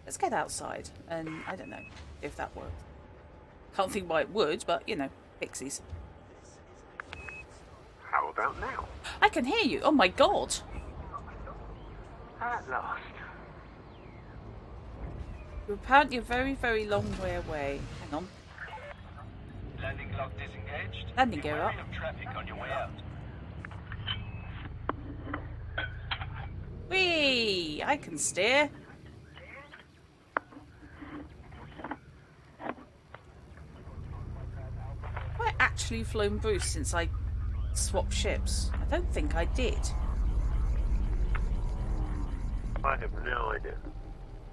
Let's get outside, and I don't know if that works. Can't think why it would, but, you know, pixies. How about now? I can hear you. Oh, my God. At last. You're apparently a very, very long way away. Hang on. Landing clock disengaged. Landing gear up. Traffic on your way out. Whee! I can steer. Have I actually flown Bruce since I swapped ships? I don't think I did. I have no idea.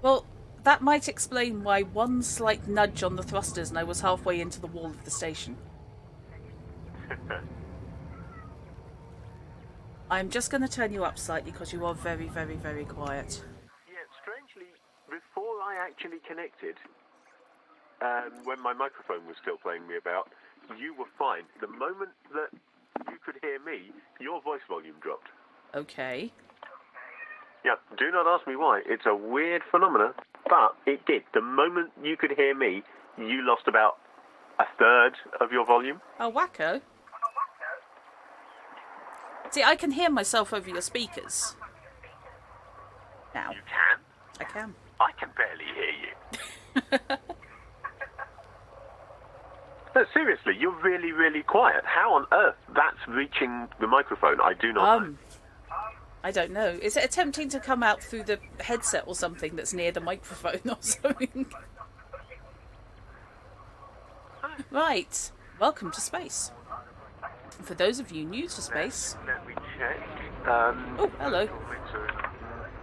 Well, that might explain why one slight nudge on the thrusters and I was halfway into the wall of the station. I'm just going to turn you up slightly because you are very, very, very quiet. Yeah, strangely, before I actually connected, when my microphone was still playing me about, you were fine. The moment that you could hear me, your voice volume dropped. Okay. Yeah, do not ask me why. It's a weird phenomenon, but it did. The moment you could hear me, you lost about a third of your volume. Oh, wacko. See, I can hear myself over your speakers. Now. You can? I can. I can barely hear you. No, seriously, you're really, really quiet. How on earth that's reaching the microphone? I do not know. I don't know. Is it attempting to come out through the headset or something that's near the microphone or something? Right. Welcome to space. For those of you new to space... Let me check. Oh, hello.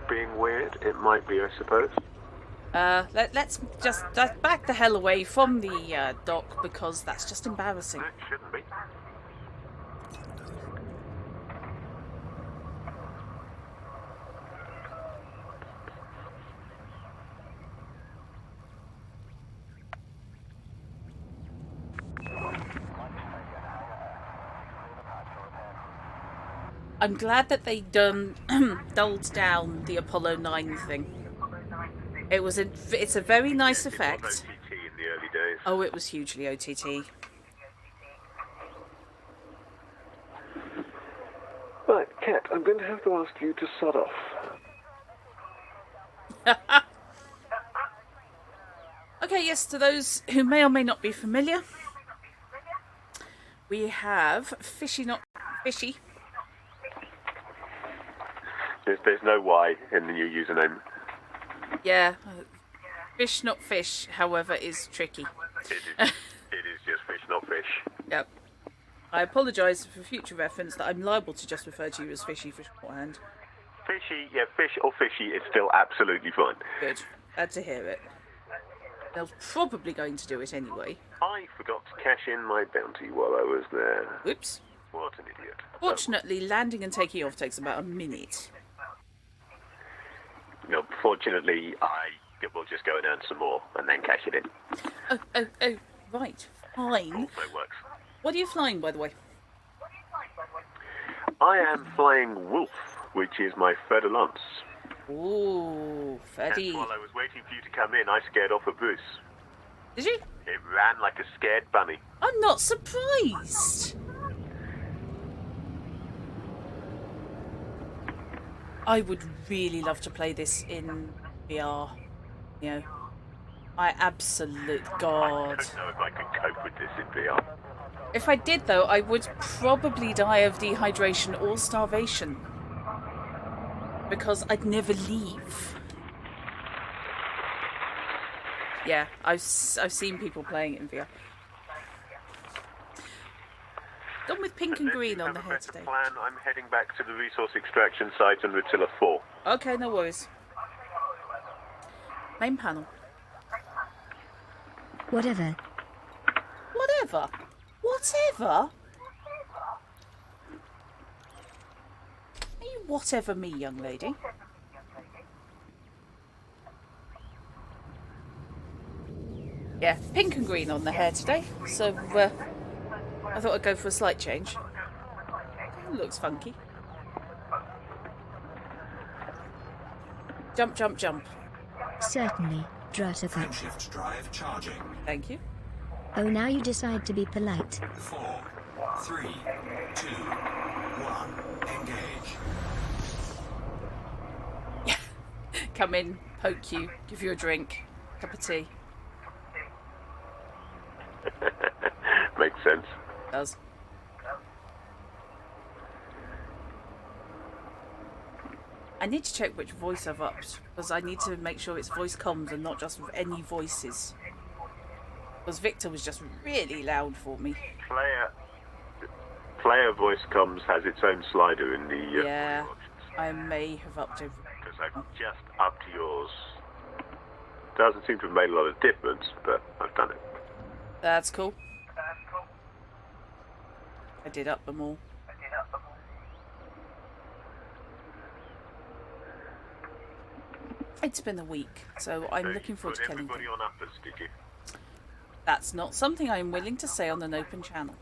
Being weird, it might be, I suppose. Let's just back the hell away from the dock because that's just embarrassing. It shouldn't be. I'm glad that they dulled down the Apollo 9 thing. It's a very nice effect. It was OTT in the early days. Oh, it was hugely OTT. Right, Kat, I'm going to have to ask you to sod off. Okay, yes, to those who may or may not be familiar, we have Fishy Not Fishy. There's no Y in the new username. Yeah, Fish Not Fish, however, is tricky. It is just fish, not fish. Yep. I apologise for future reference that I'm liable to just refer to you as Fishy for shorthand. Fishy, yeah, fish or fishy is still absolutely fine. Good. Glad to hear it. They're probably going to do it anyway. I forgot to cash in my bounty while I was there. Whoops. What an idiot. Fortunately, landing and taking off takes about a minute. No, fortunately, I will just go and earn some more and then cash it in. Oh, right. Fine. Also works. What are you flying, by the way? I am flying Wolf, which is my third lance. Ooh, Freddy. And while I was waiting for you to come in, I scared off a Bruce. Did you? It ran like a scared bunny. I'm not surprised. I would really love to play this in VR. You know, God. I don't know if I could cope with this in VR. If I did, though, I would probably die of dehydration or starvation. Because I'd never leave. Yeah, I've seen people playing it in VR. Gone with pink and green on the head today. Plan, I'm heading back to the resource extraction site on Rotilla 4. Okay, no worries. Main panel. Whatever. Whatever? Whatever? Are you whatever me, young lady? Yeah, pink and green on the hair today, so I thought I'd go for a slight change. Looks funky. Jump, jump, jump. Certainly, Drutaka. Frameshift drive charging. Thank you. Oh, now you decide to be polite. 4, 3, 2, 1. Engage. Come in, poke you, give you a drink, cup of tea. Makes sense. Does. I need to check which voice I've upped, because I need to make sure it's voice comms and not just with any voices. Because Victor was just really loud for me. Player voice comms has its own slider in the Yeah, audio options. I may have upped everything. Because I've just upped yours. Doesn't seem to have made a lot of difference, but I've done it. That's cool. I did up them all. It's been a week, so I'm looking forward to killing them. Put everybody on uppers, did you? That's not something I'm willing to say on an open channel.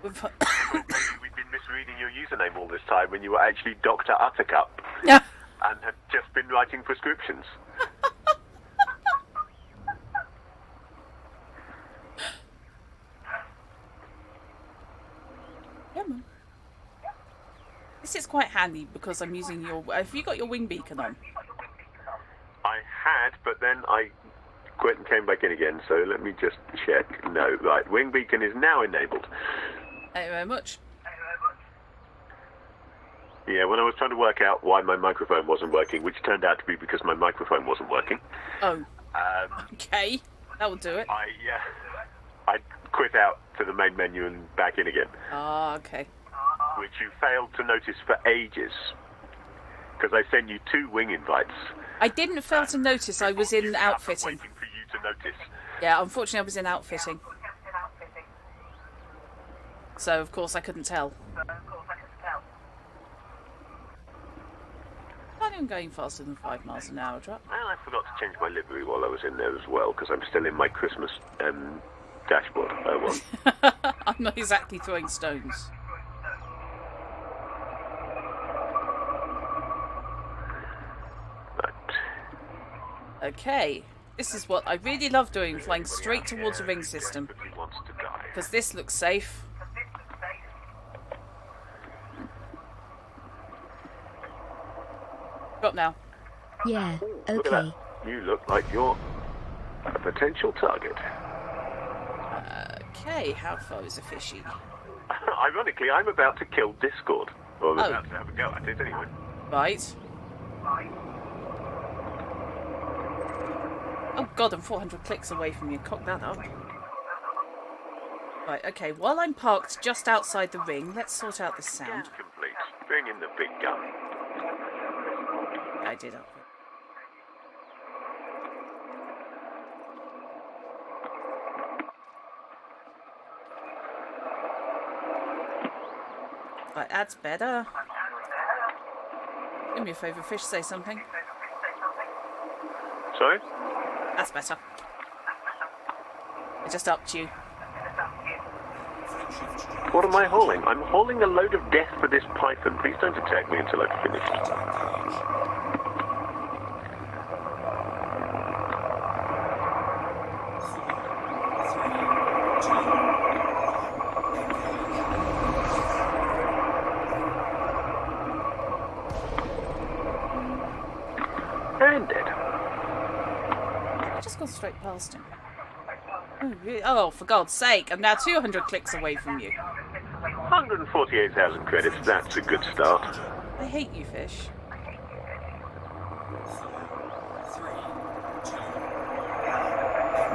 We've been misreading your username all this time when you were actually Dr. Uttercup Yeah. and have just been writing prescriptions. Yeah, man. This is quite handy because I'm using your... Have you got your wing beacon on? I had, but then I quit and came back in again, so let me just check. No, right, wing beacon is now enabled. Thank you very much. Yeah, when I was trying to work out why my microphone wasn't working, which turned out to be because my microphone wasn't working. Oh. Okay, that will do it. I quit out to the main menu and back in again. Ah, okay. Which you failed to notice for ages. Because I sent you 2 wing invites. I didn't fail to notice I was in outfitting. Waiting for you to notice. Yeah, unfortunately I was in outfitting. So, of course, I couldn't tell. I'm going faster than 5 miles an hour, drop. Well, I forgot to change my livery while I was in there as well, because I'm still in my Christmas dashboard. Oh, well. I'm not exactly throwing stones. Right. Okay, this is what I really love doing, flying straight towards the ring system. Desperately wants to die. Because this looks safe. Drop now. Yeah, Look at okay. that. You look like you're a potential target. Okay, how far is a fishy? Ironically, I'm about to kill Discord. Or I'm Oh. about to have a go at it anyway. Right. Oh god, I'm 400 clicks away from you. Cock that up. Right, okay, while I'm parked just outside the ring, let's sort out this sound. Scan complete. Bring in the big gun. I did up. Right, that's better. Do me a favour, fish, say something. Sorry? That's better. I just upped you. What am I hauling? I'm hauling a load of death for this python. Please don't attack me until I've finished. And dead. I just gone straight past him. Oh, really? Oh, for God's sake, I'm now 200 clicks away from you. 148,000 credits. That's a good start. I hate you, fish.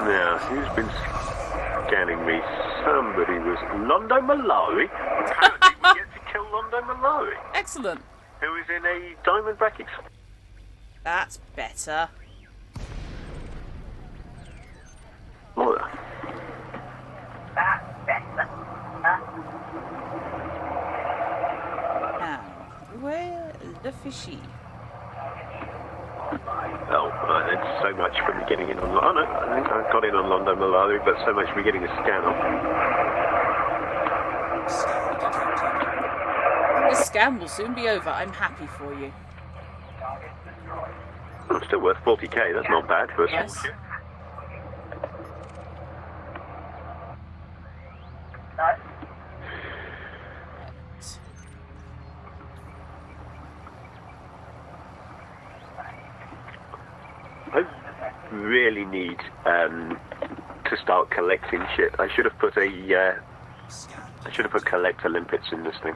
Now, who's been scanning me? Somebody was... Londo Malari? Apparently we get to kill Londo Malari, Excellent. who is in a Diamondback That's better. Explorer. Now, where the fishy? Oh, it's so much for me getting in on... Oh, no, I think I got in on Londo Malari, but so much for me getting a scan off. The scan will soon be over. I'm happy for you. Well, it's still worth 40k. That's not bad for us. Yes. I really need to start collecting shit. I should have put collector limpets in this thing.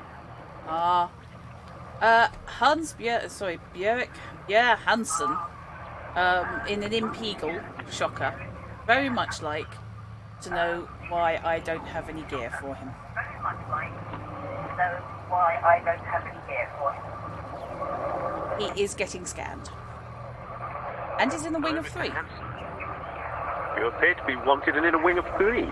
Bjerk Hansen, in an Imperial shocker, very much like to know why I don't have any gear for him. He is getting scanned. And is in the wing of 3. You appear to be wanted and in a wing of 3.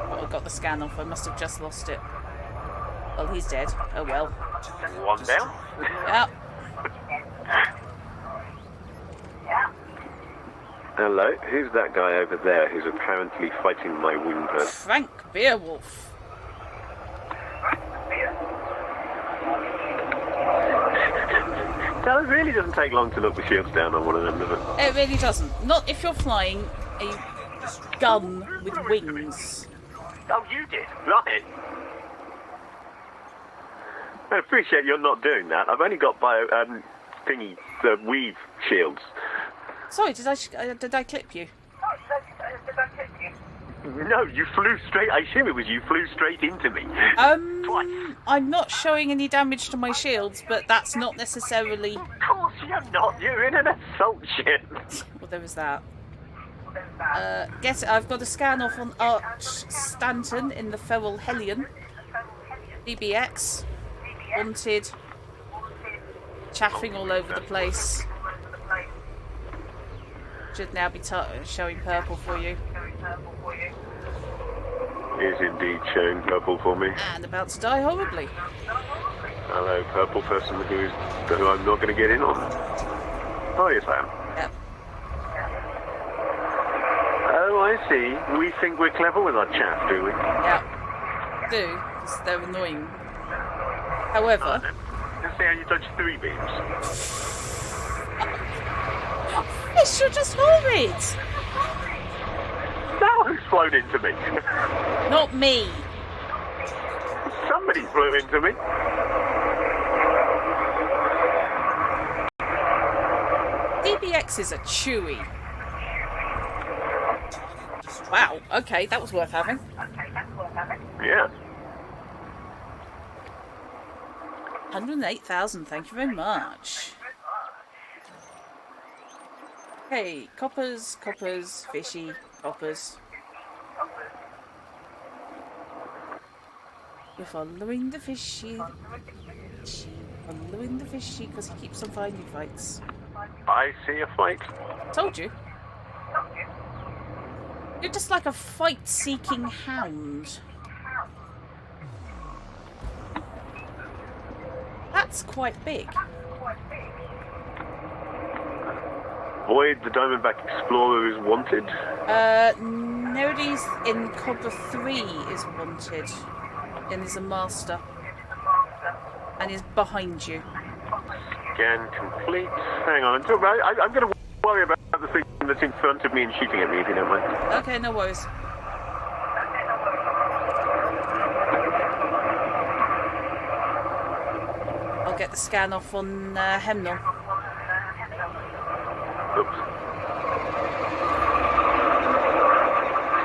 Oh, I got the scan off. I must have just lost it. Well, he's dead. Oh well. One down. Yep. Hello, who's that guy over there who's apparently fighting my wing person? Frank Beowulf. That really doesn't take long to look the shields down on one of them, does it? It really doesn't. Not if you're flying a gun with wings. Oh, you did? Right. I appreciate you're not doing that. I've only got weave shields. Sorry, did I clip you? No, you flew straight. I assume it was you flew straight into me. Twice. I'm not showing any damage to my shields, but that's not necessarily... Of course you're not. You're in an assault ship. Well, there was that. I've got a scan off on Arch Stanton in the Feral Hellion. DBX. Wanted. Chaffing all over the place. Should now be showing purple for you. Is indeed showing purple for me. And about to die horribly. Hello, purple person who I'm not going to get in on. Oh, yes, I am. Yep. Oh, I see. We think we're clever with our chaff, do we? Yep. Do, because they're annoying. However... Let's see how you dodge 3 beams. Yes, you're just horrid! Now who's flown into me? Not me. Somebody flew into me. DBXs are chewy. Wow, okay, that was worth having. Yeah. 108,000, thank you very much. Okay, coppers, fishy, coppers. You're following the fishy, following the fishy, because he keeps on finding fights. I see a fight. Told you. You're just like a fight-seeking hound. That's quite big. Void, the Diamondback Explorer is wanted. Nobody's in Cobra 3 is wanted. And is a master. And is behind you. Scan complete. Hang on, I'm going to worry about the thing that's in front of me and shooting at me, if you don't mind. Okay, no worries. I'll get the scan off on Hemnal. Oops.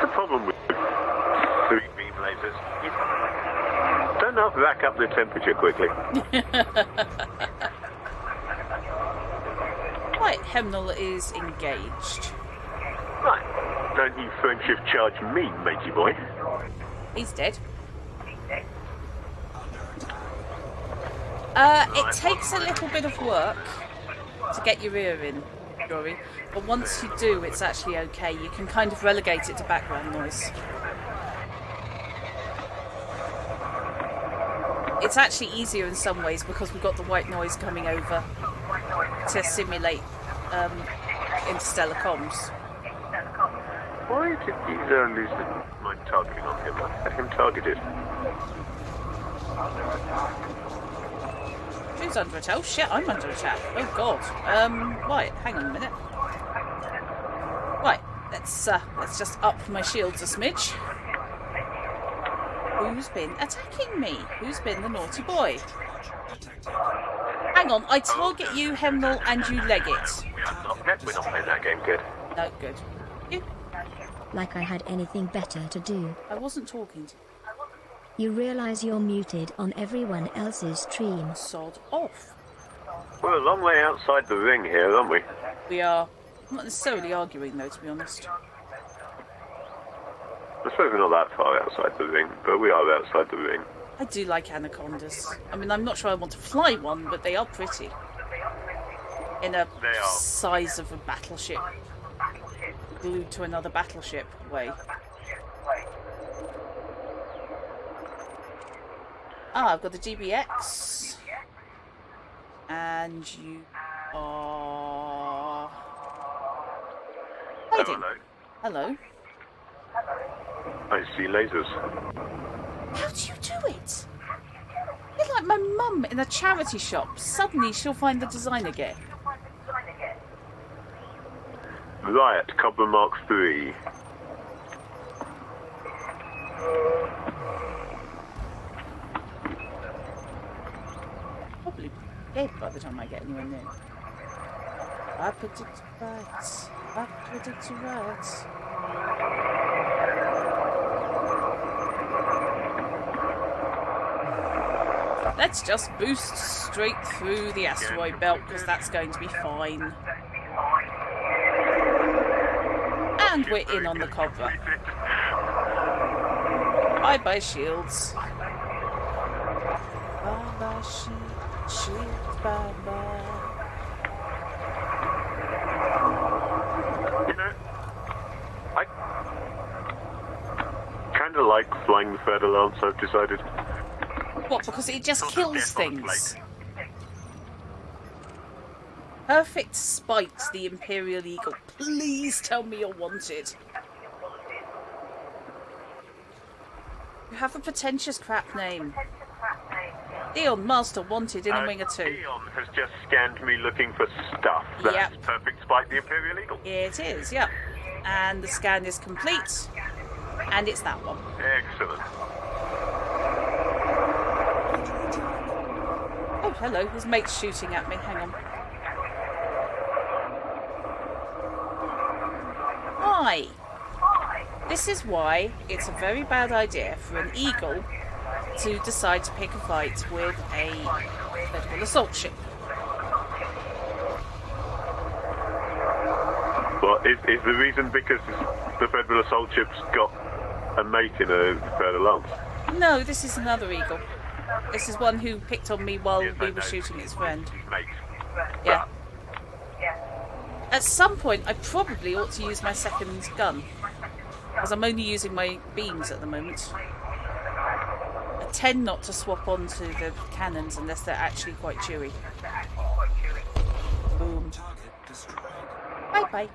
The problem with 3 beam lasers, you don't have to rack up the temperature quickly. Right, Hemnal is engaged. Right. Don't you friendship charge me, matey boy. He's dead. It takes a little bit of work to get your ear in, Jory, but once you do, it's actually okay. You can kind of relegate it to background noise. It's actually easier in some ways because we've got the white noise coming over to simulate interstellar comms. Why did Giza lose my targeting on him? I had him targeted. Who's under attack? Oh shit, I'm under attack. Oh god. Right, hang on a minute. Right, let's just up my shields a smidge. Who's been attacking me? Who's been the naughty boy? Hang on, I target you, Hemnall, and you leg it. We're not playing that game good. No, good. You? Like I had anything better to do. I wasn't talking to You realize you're muted on everyone else's stream. you. Sod off. We're a long way outside the ring here, aren't we? We are. I'm not necessarily arguing, though, to be honest. I suppose we're not that far outside the ring, but we are outside the ring. I do like anacondas. I mean, I'm not sure I want to fly one, but they are pretty. In a They are. size of a battleship. Glued to another battleship way. Ah, I've got the GBX. And you are... hiding. Hello. Hello. I see lasers. How do you do it? You're like my mum in a charity shop. Suddenly she'll find the designer gear. Riot, Cobra Mark III. Probably dead by the time I get anywhere near. I predict right. I predict right. Let's just boost straight through the asteroid belt, because that's going to be fine. And we're in on the Cobra. Bye-bye shields. Bye-bye shields, bye-bye. You know, I kind of like flying the Federal Lance, I've decided. What, because it just kills things? Perfect Spite, the Imperial Eagle. Please tell me you're wanted. You have a pretentious crap name. Dion Master wanted in a wing or two. Dion has just scanned me looking for stuff. That's Yep. Perfect Spite, the Imperial Eagle. It is, yeah. And the scan is complete. And it's that one. Excellent. Oh, hello. His mate's shooting at me. Hang on. Hi. This is why it's a very bad idea for an eagle to decide to pick a fight with a Federal assault ship. Well, is the reason because the Federal assault ship's got a mate in a Federal Lance? No, this is another eagle. This is one who picked on me while Yes, I we were know. shooting its friend. Mate. Yeah. At some point, I probably ought to use my second gun, as I'm only using my beams at the moment. I tend not to swap onto the cannons unless they're actually quite chewy. Boom. Target destroyed. Bye bye.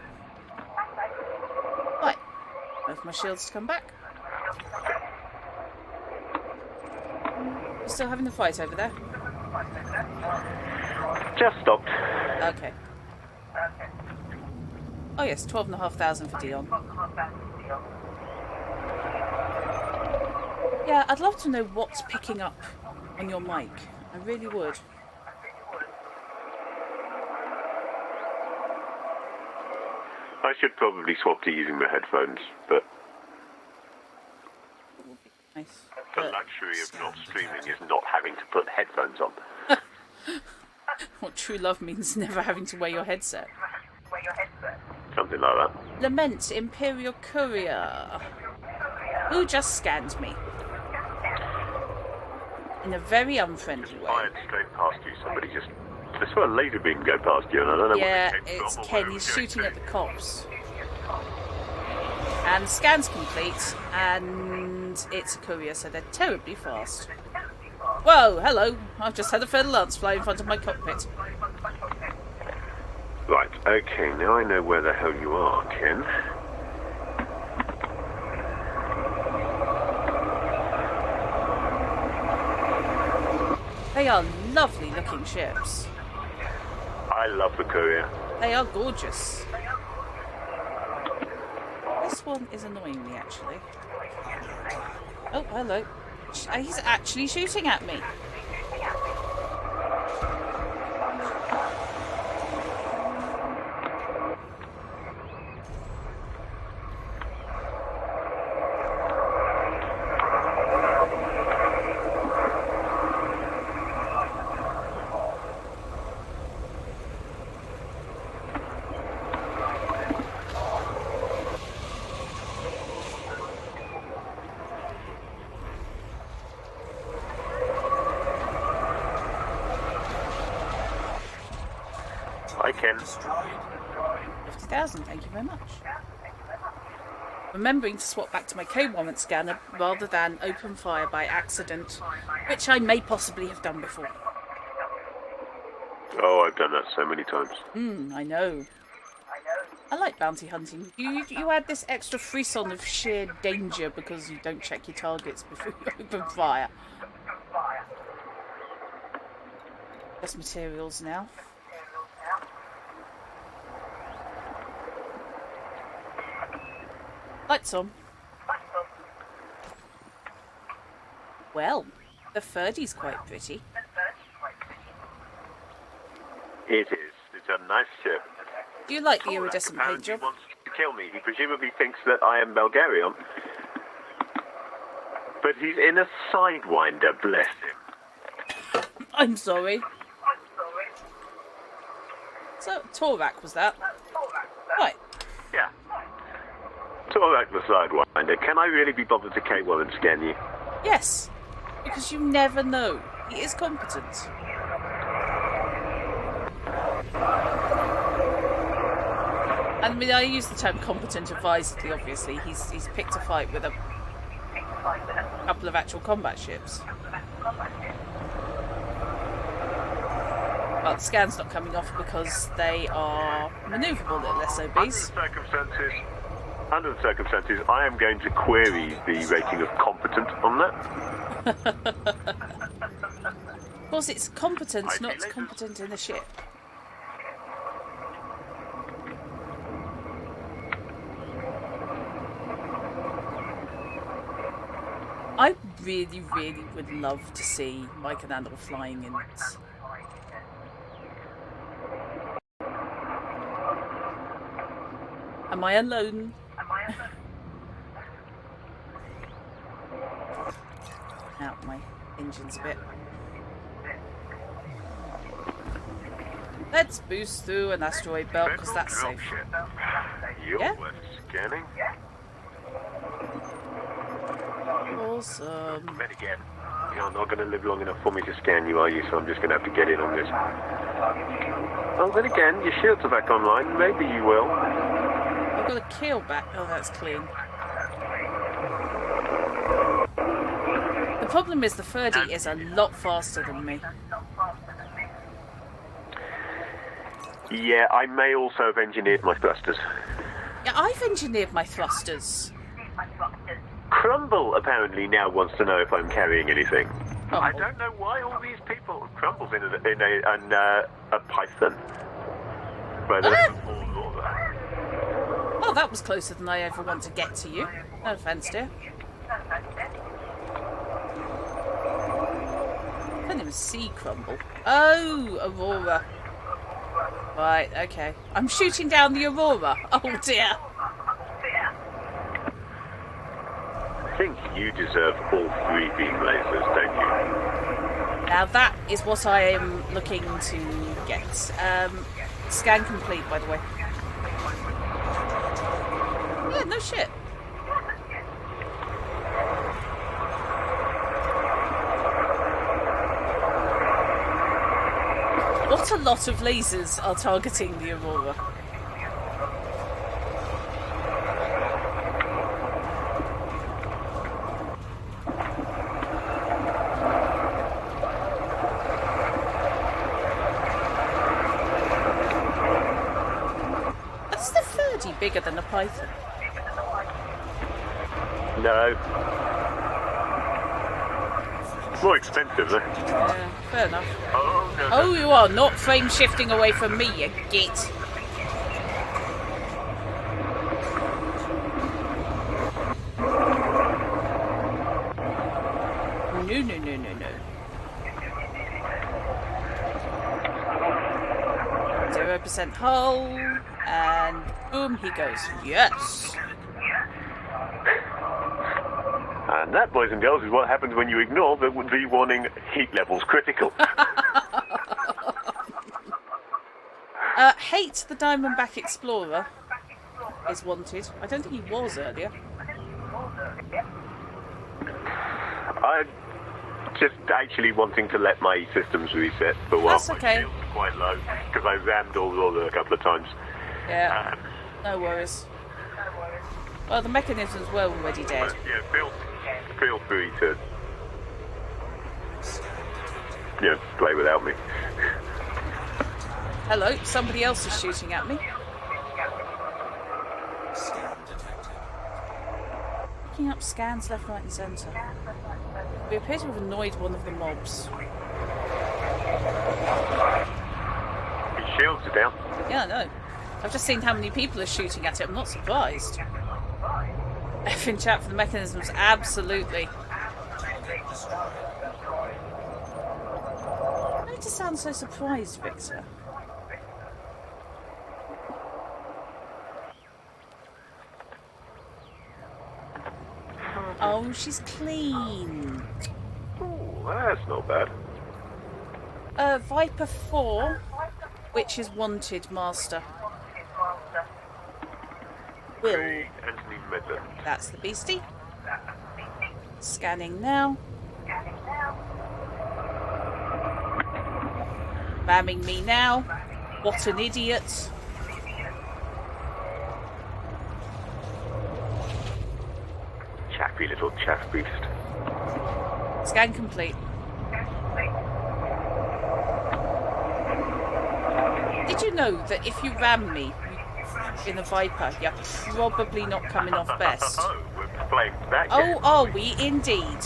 Right. Wait for my shields to come back. You still having the fight over there? Just stopped. Okay. Oh yes, 12,500 for Dion. Yeah, I'd love to know what's picking up on your mic. I really would. I should probably swap to using my headphones, but Nice. the luxury of not streaming is not having to put headphones on. What true love means never having to wear your headset. Something like that. Lament, Imperial Courier. Who just scanned me? In a very unfriendly way. Fired straight past you. Somebody just... I saw a laser beam go past you, and I don't know Yeah, what it came it's from or Ken. where it He's was going shooting to. at the cops. And the scan's complete, and it's a courier, so they're terribly fast. Whoa, hello. I've just had a Federal Lance fly in front of my cockpit. Right, okay, now I know where the hell you are, Ken. They are lovely looking ships. I love the Courier. They are gorgeous. This one is annoying me, actually. Oh, hello. He's actually shooting at me. I can. 50,000, thank you very much. Remembering to swap back to my K-warrant scanner rather than open fire by accident, which I may possibly have done before. Oh, I've done that so many times. I know. I like bounty hunting. You add this extra frisson of sheer danger because you don't check your targets before you open fire. Just materials now. Lights on. Well, the Ferdy's quite pretty. It is. It's a nice ship. Do you like the iridescent paint Apparently job? he wants to kill me. He presumably thinks that I am Bulgarian. But he's in a sidewinder, bless him. I'm sorry. So, Torak was that? Right. Yeah. Torak the sidewinder. Can I really be bothered to K1 and scan you? Yes. Because you never know. He is competent. I mean, I use the term competent advisedly, obviously. He's picked a fight with a couple of actual combat ships. But the scan's not coming off because they are manoeuvrable little SOBs. Under the circumstances, I am going to query the rating of competent on that. Of course, it's competence, not competent in the ship. I really, really would love to see Mike and Andal flying in this. Am I alone? Out my engine's a bit. Let's boost through an asteroid belt because that's safe. You're Yeah? worth scanning. Awesome. Then again, you're not going to live long enough for me to scan you, are you? So I'm just going to have to get in on this. Oh, then again, your shields are back online. Maybe you will. I've got a keel back. Oh, that's clean. The problem is the Ferdy is a lot faster than me. Yeah, I may also have engineered my thrusters. Yeah, I've engineered my thrusters. Crumble apparently now wants to know if I'm carrying anything. Oh. I don't know why all these people. Crumble's in a Python. But Oh, that was closer than I ever want to get to you. No offence, dear. I can't even see Crumble. Oh, Aurora. Right, okay. I'm shooting down the Aurora. Oh, dear. I think you deserve all 3 beam lasers, don't you? Now that is what I am looking to get. Scan complete, by the way. Yeah, no shit. What a lot of lasers are targeting the Aurora. Is the Ferdy bigger than a Python? No. More expensive, though. Yeah, fair enough. Oh, no. Oh, you are not frame shifting away from me, you git. No, no, no, no, no. 0% hull, and boom, he goes. Yes! And that, boys and girls, is what happens when you ignore the warning heat levels critical. Hate the Diamondback Explorer is wanted. I don't think he was earlier. I'm just actually wanting to let my systems reset for a while. That's okay. My shields are quite low, because I rammed all a couple of times. Yeah, no worries. Well, the mechanisms were already dead. Yeah, feel free to play without me. Hello, somebody else is shooting at me. Picking up scans left, right and centre. We appear to have annoyed one of the mobs. His shields are down. Yeah, I know. I've just seen how many people are shooting at it. I'm not surprised. F in chat for the mechanisms, absolutely. Why do you sound so surprised, Victor? Oh, she's clean. Ooh, that's not bad. Viper 4, which is wanted, Master. Will. Anthony Medler. That's the beastie. Scanning now. Ramming me now. What an idiot. Chappy little chaff beast. Scan complete. Did you know that if you ram me in a Viper, you're probably not coming off best? Oh, we're playing that Oh, game. are we indeed?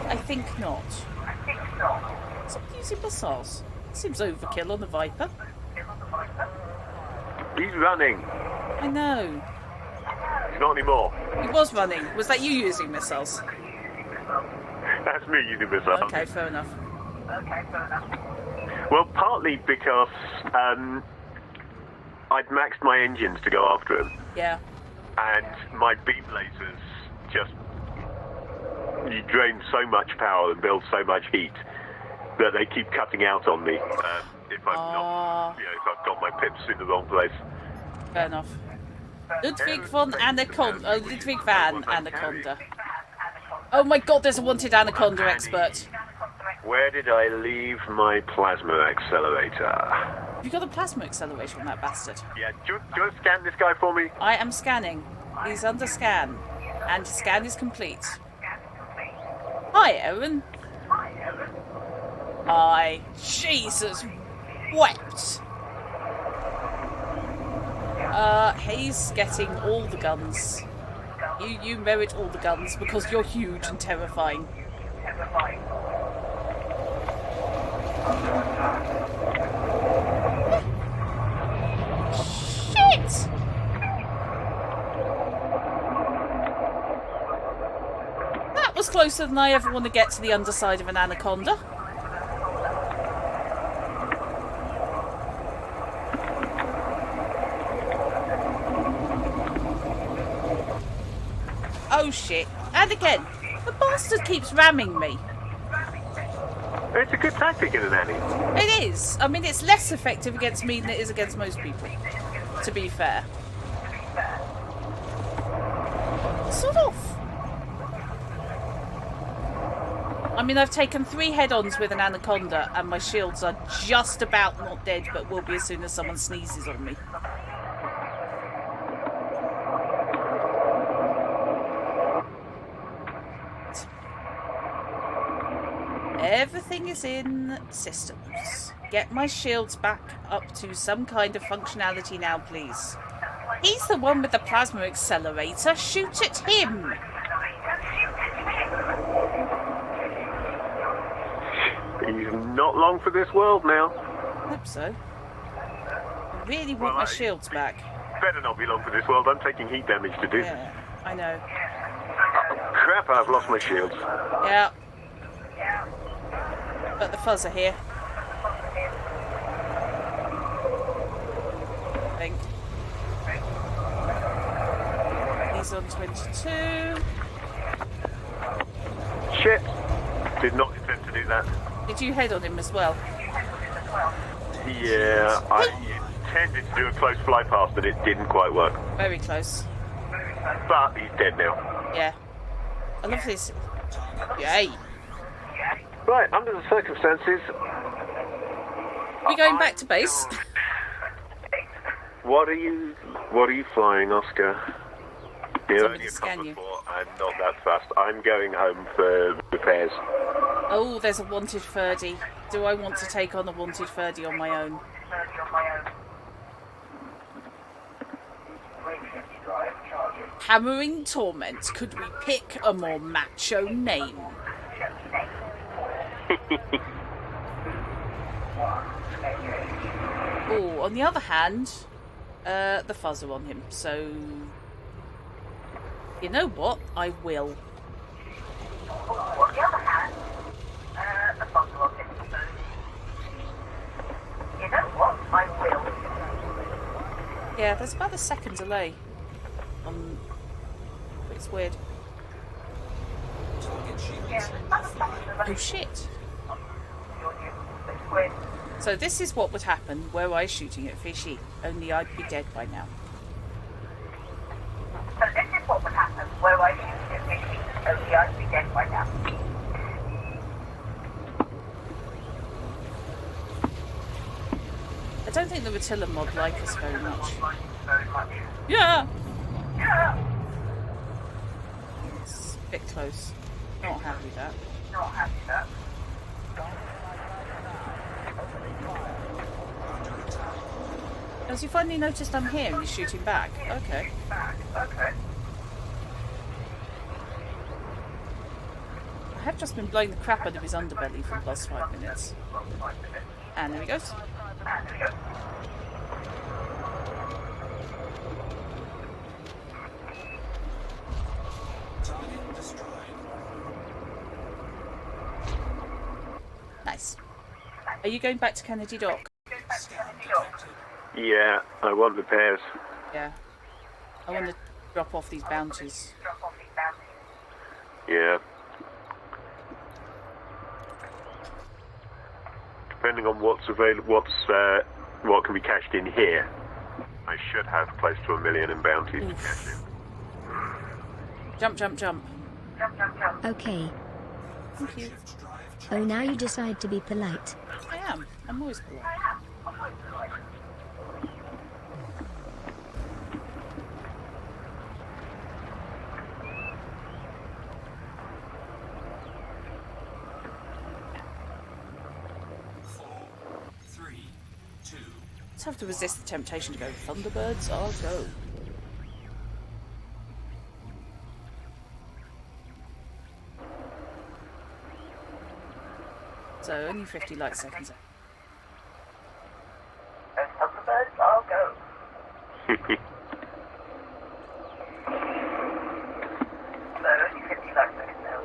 I think not. Stop using missiles. Seems overkill on the Viper. He's running. I know. He's not anymore. He was running. Was that you using missiles? That's me using missiles. Okay, fair enough. Well, partly because I'd maxed my engines to go after him, Yeah. and my beam lasers just drain so much power and build so much heat that they keep cutting out on me if I'm not, if I've got my pips in the wrong place. Fair enough. Ludwig van Anaconda. Ludwig van Anaconda. Oh my god, there's a wanted Anaconda expert. Where did I leave my plasma accelerator? Have you got a plasma accelerator on that bastard? Yeah, do you want to scan this guy for me? I am scanning. He's under scan. And his scan is complete. Hi, Aaron. Hi. Jesus wept. He's getting all the guns. You merit all the guns because you're huge and terrifying. Shit! That was closer than I ever want to get to the underside of an anaconda. Oh shit. And again, the bastard keeps ramming me. It's a good tactic in an alley. It is. I mean, it's less effective against me than it is against most people, to be fair. Sort of. I mean, I've taken 3 head-ons with an anaconda, and my shields are just about not dead, but will be as soon as someone sneezes on me. Everything is in systems. Get my shields back up to some kind of functionality now, please. He's the one with the plasma accelerator. Shoot at him! He's not long for this world now. I hope so. I really want my shields back. Better not be long for this world. I'm taking heat damage to do this. Yeah, I know. Oh, crap, I've lost my shields. Yeah. But the fuzz are here. I think. He's on 22. Shit! Did not intend to do that. Did you head on him as well? Yeah, I intended to do a close fly past, but it didn't quite work. Very close. But he's dead now. Yeah. I love this. Yay. Right, under the circumstances... We going back to base? What are you flying, Oscar? You're only a scan couple you. of four. I'm not that fast. I'm going home for repairs. Oh, there's a wanted Ferdy. Do I want to take on a wanted Ferdy on my own? Hammering Torment. Could we pick a more macho name? Oh, on the other hand, the fuzz are on him, so... You know what? I will. Yeah, there's about a second delay. It's weird. Oh shit. So this is what would happen were I shooting at fishy, only I'd be dead by now. I don't think the Rotilla mod like us very much. Yeah! It's a bit close. Not happy with that. Has you finally noticed I'm here and you're shooting back? Okay. I have just been blowing the crap out of his underbelly for the last 5 minutes. And there he goes. Nice. Are you going back to Kennedy Dock? Yeah, I want repairs. Yeah. I want to drop off these bounties. Yeah. Depending on what's available, what can be cashed in here, I should have close to 1 million in bounties to cash in. Jump, jump, jump. Okay. Thank you. Oh, now you decide to be polite. I am. I'm always polite. Just have to resist the temptation to go Thunderbirds. I'll go. So only 50 light seconds. Thunderbirds, I'll go. So only 50 light seconds now.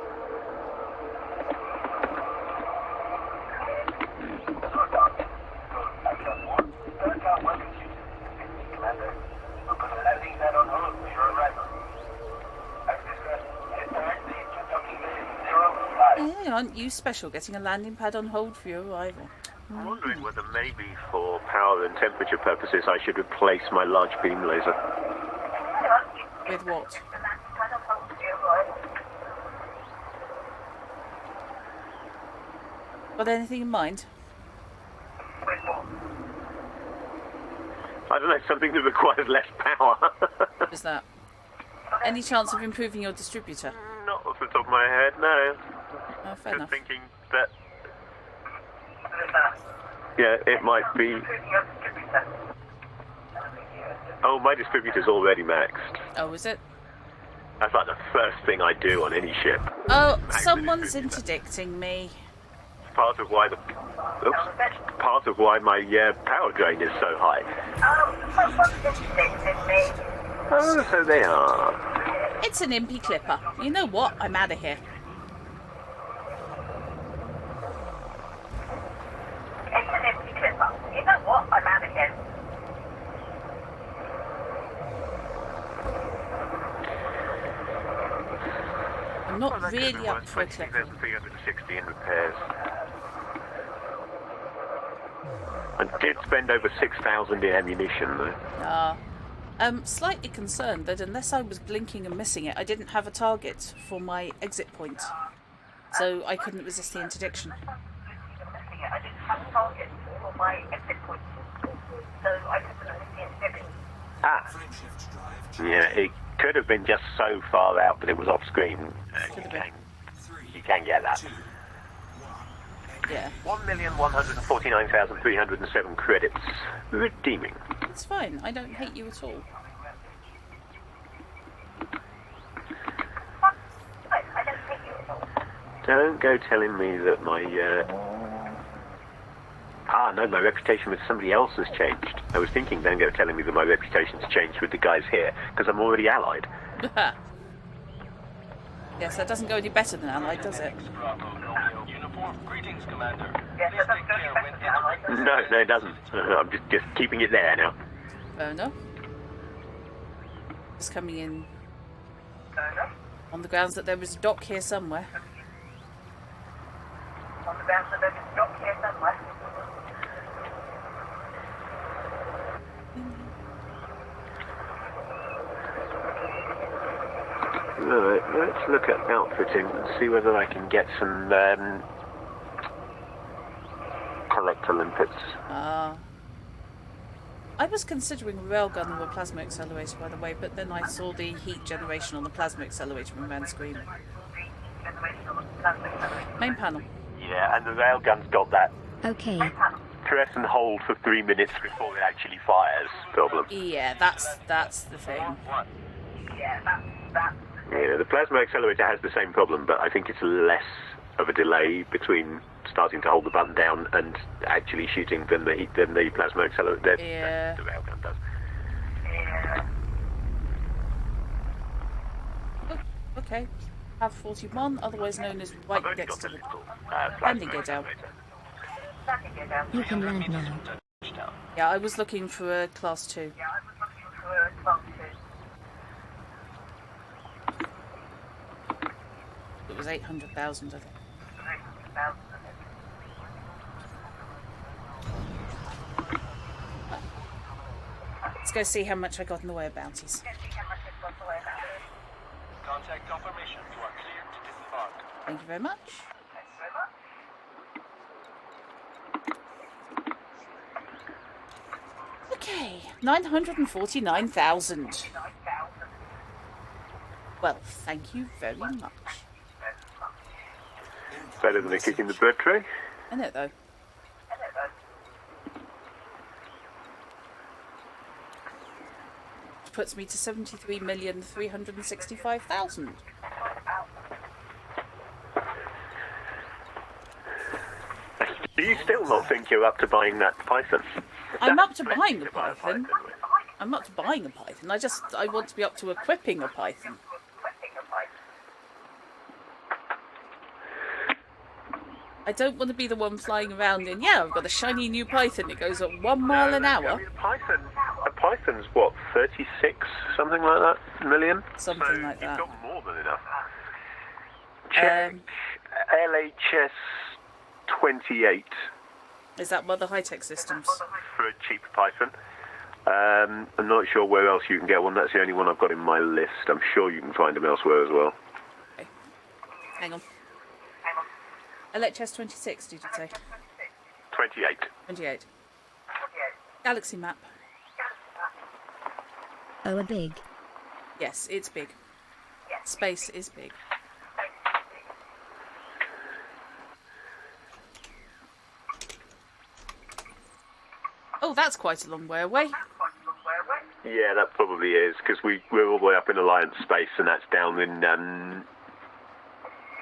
Hey, aren't you special getting a landing pad on hold for your arrival? I'm wondering whether maybe for power and temperature purposes I should replace my large beam laser. With what? Got anything in mind? I don't know, something that requires less power. What is that? Any chance of improving your distributor? Not off the top of my head, no. Oh, fair Just enough. thinking that... Yeah, it might be... Oh, my distributor's already maxed. Oh, is it? That's like the first thing I do on any ship. Oh, Max the someone's distributor. interdicting me. part of why my power drain is so high. What's interested in me? Oh, so they are. It's an impy clipper. You know what? I'm out of here. It's an empty clipper. You know what? I'm out of here. I'm not really up for a clipper. 360 in repairs. I did spend over 6,000 in ammunition, though. Slightly concerned that unless I was blinking and missing it, I didn't have a target for my exit point. So I couldn't resist the interdiction. I didn't have a target for my exit point. So I couldn't resist the interdiction. Frameshift drive charging. Yeah, it could have been just so far out that it was off screen. Could have been. You can get that. 2, 1. Yeah. 1,149,307 credits. Redeeming. It's fine. I don't hate you at all. I don't think you at all. Don't go telling me that my... no, my reputation with somebody else has changed. I was thinking, don't go telling me that my reputation's changed with the guys here, because I'm already allied. Yes, that doesn't go any better than Allied, does it? Uniform greetings, Commander. Yes, Please that take doesn't care go when any better entering. No, it doesn't. I'm just keeping it there now. Fair enough. Just coming in on the grounds that there was a dock here somewhere. On the grounds that there's a dock here somewhere. Alright, let's look at outfitting and see whether I can get some collector limpets. I was considering a railgun or a plasma accelerator, by the way, but then I saw the heat generation on the plasma accelerator from around the screen. Main panel. Yeah, and the railgun's got that Okay. press and hold for 3 minutes before it actually fires problem. Yeah, that's the thing. Yeah, that's Yeah, the plasma accelerator has the same problem, but I think it's less of a delay between starting to hold the button down and actually shooting than the plasma accelerator. Yeah. The railgun does. Oh, okay. Have 41, otherwise known as right I've only next got to the the little landing plasma gear down. accelerator. You can land now. Yeah, I was looking for a class 2. Yeah, I was looking for a class 2. It was 800,000, I think. Let's go see how much I got in the way of bounties. Contact confirmation. You are cleared to disembark. Thank you very much. Okay, 949,000. Well, thank you very much. Better than a kick in the bird tray. I know, though. Which puts me to 73,365,000. Do you still not think you're up to buying that Python? I'm up to buying a Python. I'm up to buying a Python. I want to be up to equipping a Python. I don't want to be the one flying around in, yeah, I've got a shiny new Python. It goes at 1 mile an hour. I mean, a Python's what, 36, something like that, million? Something so like that. You've got more than enough. Check LHS 28 Is that Mother High-Tech Systems? for a cheap Python. I'm not sure where else you can get one. That's the only one I've got in my list. I'm sure you can find them elsewhere as well. Okay. Hang on. LHS 26, did you say? 28. 28. Galaxy map. Oh, a big. Yes, it's big. Space is big. Oh, that's quite a long way away. Yeah, that probably is, because we're all the way up in Alliance space, and that's down in,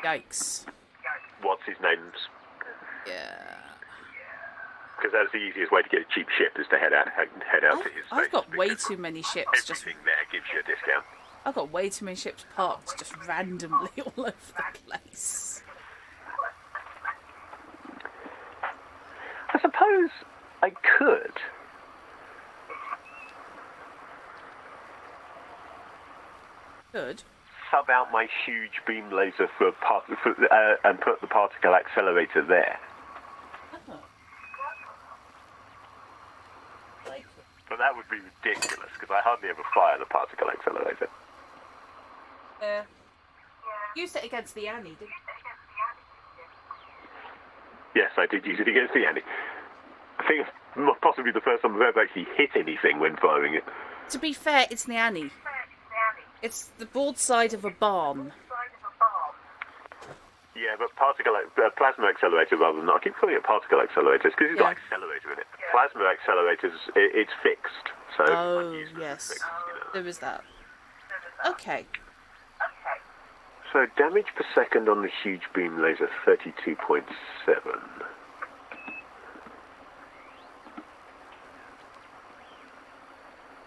Yikes. what's his name's Yeah. Because that's the easiest way to get a cheap ship, is to head out to his I've base, got way because too many ships. everything there gives you a discount. I've got way too many ships parked just randomly all over the place. I suppose I could. Good. Sub out my huge beam laser and put the particle accelerator there. But that would be ridiculous, because I hardly ever fire the particle accelerator. Yeah. Used it against the Annie, didn't you? Yes, I did use it against the Annie. I think it's possibly the first time I've ever actually hit anything when firing it. To be fair, it's the Annie. It's the broadside of a barn. Yeah, but plasma accelerator rather than... I keep calling it particle accelerators because it's got accelerator in it. Plasma accelerators, it's fixed. So oh, yes. Fixed, you know. There is that. Okay. So damage per second on the huge beam laser, 32.7.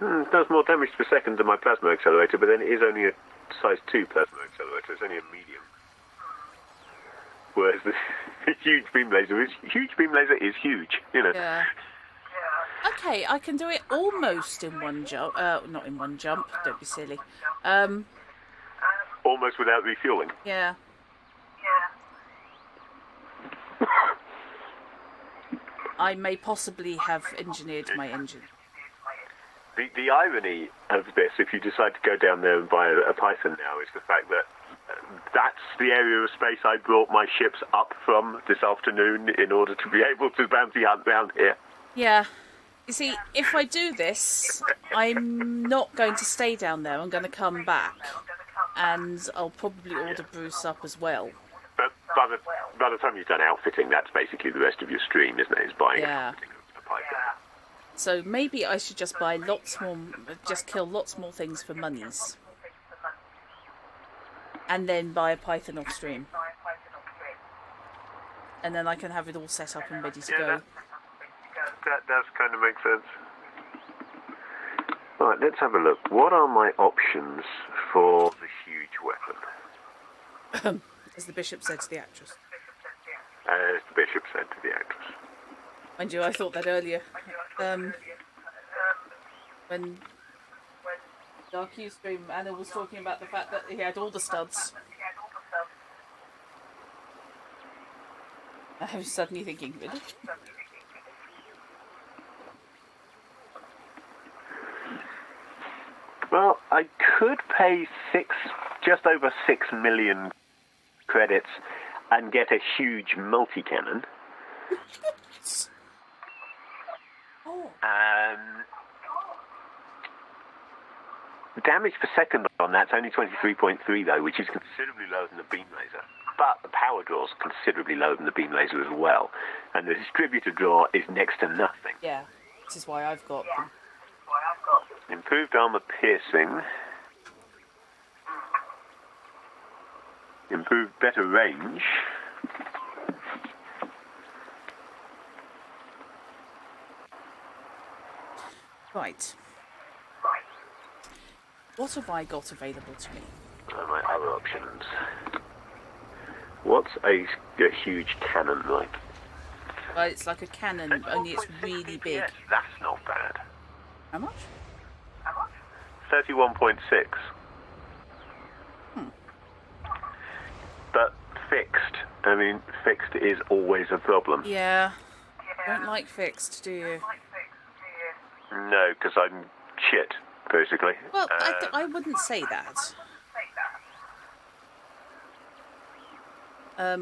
It does more damage per second than my plasma accelerator, but then it is only a size 2 plasma accelerator. It's only a medium. Whereas the huge beam laser is huge, you know. Yeah. Okay, I can do it almost in one jump. Not in one jump. Don't be silly. Almost without refueling. Yeah. I may possibly have engineered my engine. The irony of this, if you decide to go down there and buy a Python now, is the fact that that's the area of space I brought my ships up from this afternoon in order to be able to bounty hunt down here. Yeah. You see, if I do this, I'm not going to stay down there. I'm going to come back. And I'll probably order Bruce up as well. But by the time you've done outfitting, that's basically the rest of your stream, isn't it? Is buying outfitting of the Python. So maybe I should just buy lots more, just kill lots more things for monies. And then buy a Python off stream. And then I can have it all set up and ready to go. That does kind of make sense. Right, let's have a look. What are my options for the huge weapon? As the bishop said to the actress. As the bishop said to the actress. Mind you, I thought that earlier. When Dark Ustream, Anna was talking about the fact that he had all the studs. I was suddenly thinking, really? Well, I could pay just over 6 million credits and get a huge multi-cannon. Damage per second on that's only 23.3 though, which is considerably lower than the beam laser. But the power draw is considerably lower than the beam laser as well, and the distributor draw is next to nothing. Yeah, this is why I've got them. Improved armor piercing. Improved better range. Right. What have I got available to me? My other options. What's a huge cannon like? Well, it's like a cannon, only it's really big. Yes, that's not bad. How much? 31.6. But fixed. I mean, fixed is always a problem. Yeah. Don't like fixed, do you? No, because I'm shit, basically. Well, I wouldn't say that.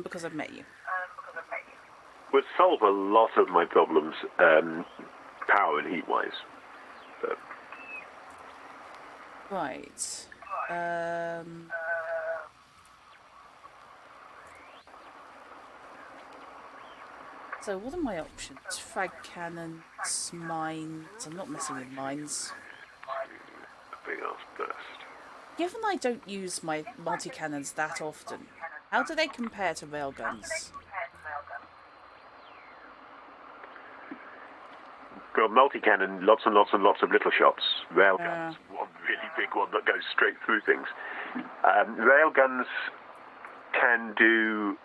Because I've met you. Would solve a lot of my problems, power and heat-wise. But... Right. So what are my options? Frag cannons, mines. I'm not messing with mines. A big ass burst. Given I don't use my multi-cannons that often, how do they compare to railguns? got multi-cannon, lots and lots and lots of little shots. Railguns, one really big one that goes straight through things. Railguns can do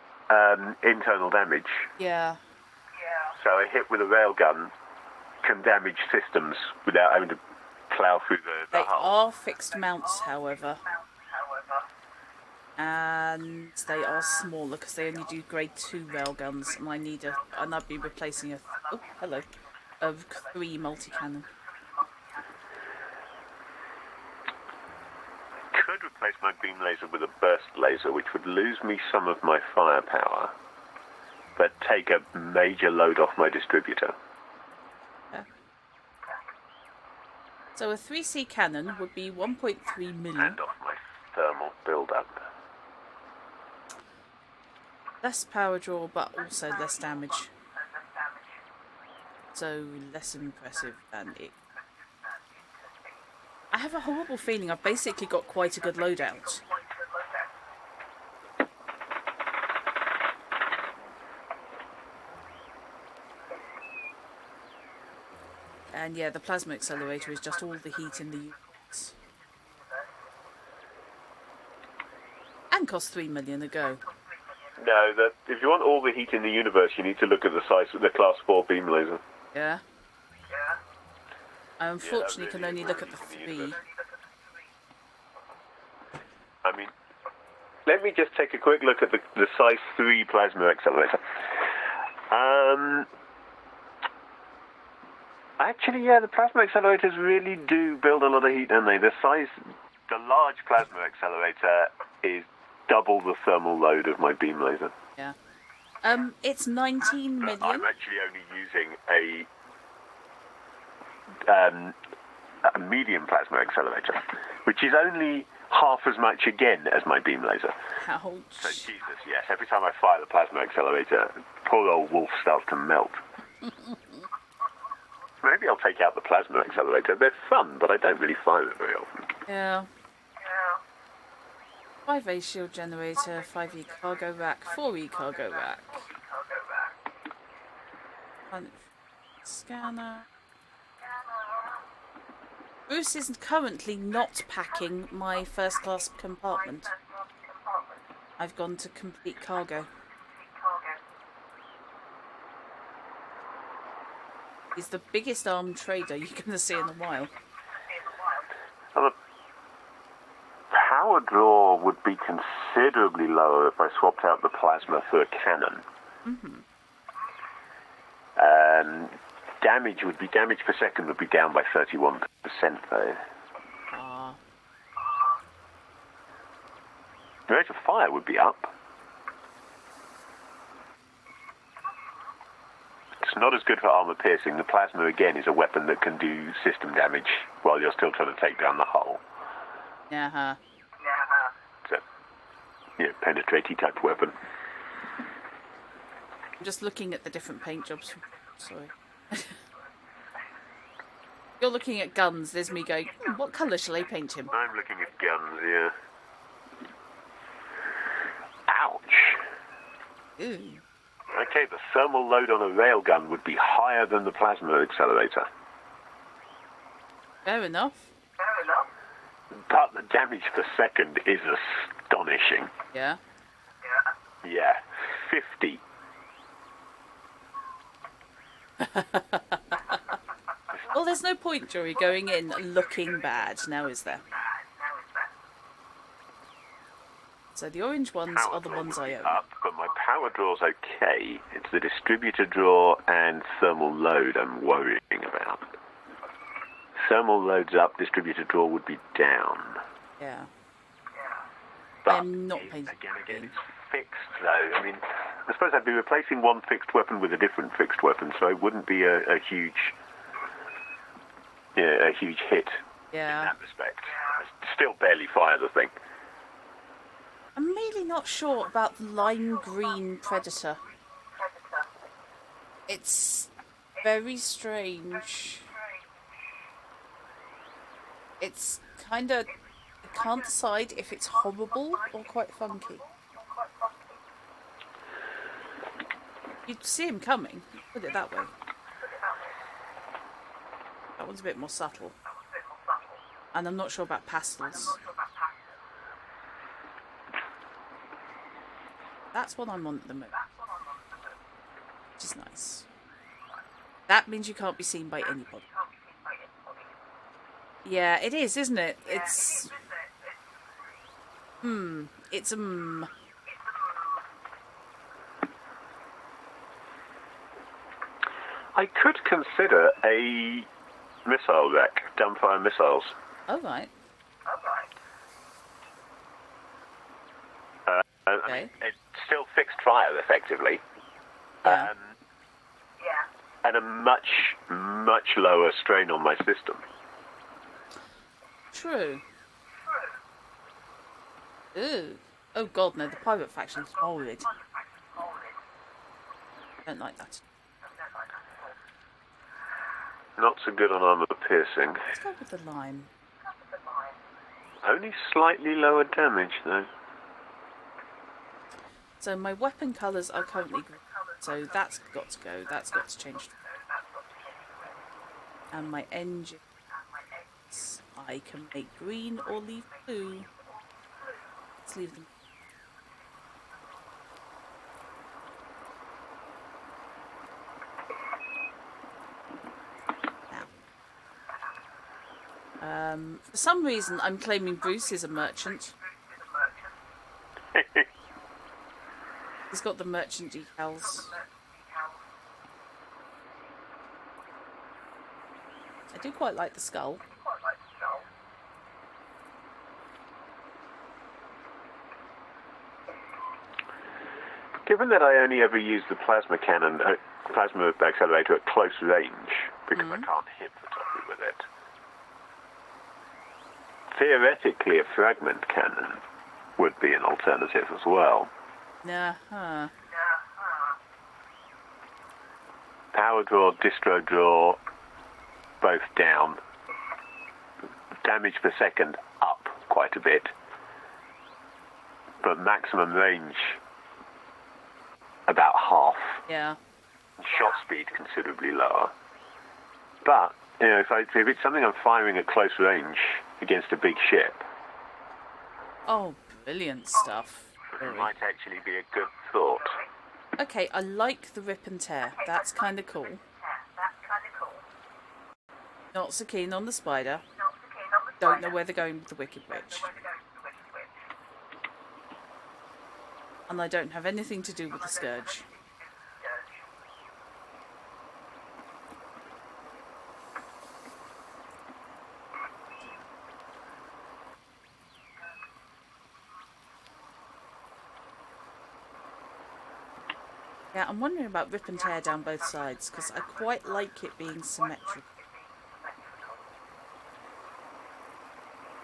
internal damage. Yeah. So a hit with a railgun can damage systems without having to plough through the They hull. are fixed mounts, however. And they are smaller because they only do grade 2 railguns, and I'd be replacing a 3 multi-cannon. Could replace my beam laser with a burst laser, which would lose me some of my firepower, but take a major load off my distributor. Yeah. So a 3C cannon would be 1.3 million. And off my thermal build-up. Less power draw, but also less damage. So less impressive than it. I have a horrible feeling I've basically got quite a good loadout. And yeah, the plasma accelerator is just all the heat in the universe. And costs 3 million a go. No, if you want all the heat in the universe, you need to look at the size of the Class 4 beam laser. Yeah? I unfortunately can only look at the 3. I mean, let me just take a quick look at the size 3 plasma accelerator. Actually, yeah, the plasma accelerators really do build a lot of heat, don't they? The large plasma accelerator is double the thermal load of my beam laser. Yeah. It's 19 million. I'm actually only using a medium plasma accelerator, which is only half as much again as my beam laser. Ouch. So Jesus, yes, every time I fire the plasma accelerator, poor old wolf starts to melt. Maybe I'll take out the plasma accelerator. They're fun, but I don't really fire it very often. Yeah. 5A shield generator, 5E cargo rack, 4E cargo rack. Scanner. Bruce is currently not packing my first class compartment. I've gone to complete cargo. He's the biggest armed trader you're going to see in a while. Well, the power draw would be considerably lower if I swapped out the plasma for a cannon. Damage per second would be down by 31% though. The rate of fire would be up. It's not as good for armor piercing. The plasma again is a weapon that can do system damage while you're still trying to take down the hull. Yeah. It's a penetratey type weapon. I'm just looking at the different paint jobs. Sorry. You're looking at guns, there's me going, what colour shall I paint him? I'm looking at guns, yeah. Ouch. Ooh. Okay, the thermal load on a railgun would be higher than the plasma accelerator. Fair enough. But the damage per second is astonishing. Yeah. Yeah, 50. Well, there's no point, Jory, going in looking bad, now is there? So the orange ones are the ones I own. Up, but my power draw's okay. It's the distributor draw and thermal load I'm worrying about. Thermal load's up, distributor draw would be down. Yeah. But I'm not painting. Again, it's fixed though. I mean, I suppose I'd be replacing one fixed weapon with a different fixed weapon, so it wouldn't be a huge hit in that respect. I still barely fire the thing. I'm really not sure about the lime green Predator. It's very strange. It's kind of... I can't decide if it's horrible or quite funky. You'd see him coming, put it that way. That one's a bit more subtle. And I'm not sure about pastels. That's what I'm on at the moment. Which is nice. That means you can't be seen by anybody. Yeah, it is, isn't it? It's... It's I could consider a missile wreck, dumbfire missiles. Oh, right. I mean, it's still fixed fire, effectively. Yeah. And a much, much lower strain on my system. True. Ooh. Oh god, no, the pirate faction is horrid. Don't like that. Not so good on armor piercing. Let's go with the lime. Only slightly lower damage, though. So my weapon colours are currently green. So that's got to go. That's got to change. And my engines, I can make green or leave blue. Let's leave them. Now. For some reason, I'm claiming Bruce is a merchant. He's got the merchant decals. I do quite like the skull. Given that I only ever use the plasma cannon, plasma accelerator at close range, because I can't hit the target with it, theoretically a fragment cannon would be an alternative as well. Huh. Power draw, distro draw, both down. Damage per second up quite a bit. But maximum range about half. Yeah. Shot speed considerably lower. But, you know, if it's something I'm firing at close range against a big ship, Oh, brilliant stuff. it might actually be a good thought. Okay, I like the rip and tear. That's kind of cool. Not so keen on the spider. Don't know where they're going with the Wicked Witch. And I don't have anything to do with the Scourge. Yeah, I'm wondering about rip and tear down both sides, because I quite like it being symmetrical.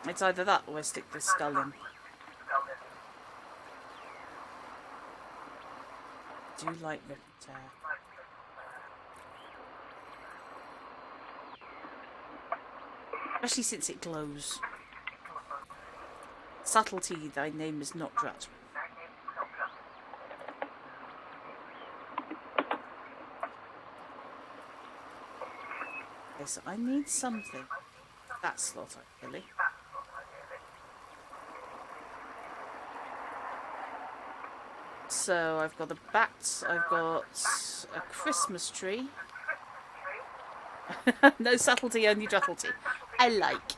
It's either that or I stick the skull in. I do like rip and tear. Especially since it glows. Subtlety, thy name is not Drat. Okay, so I need something. That slot, actually. So I've got a bat, I've got a Christmas tree. No subtlety, only druttlety. I like.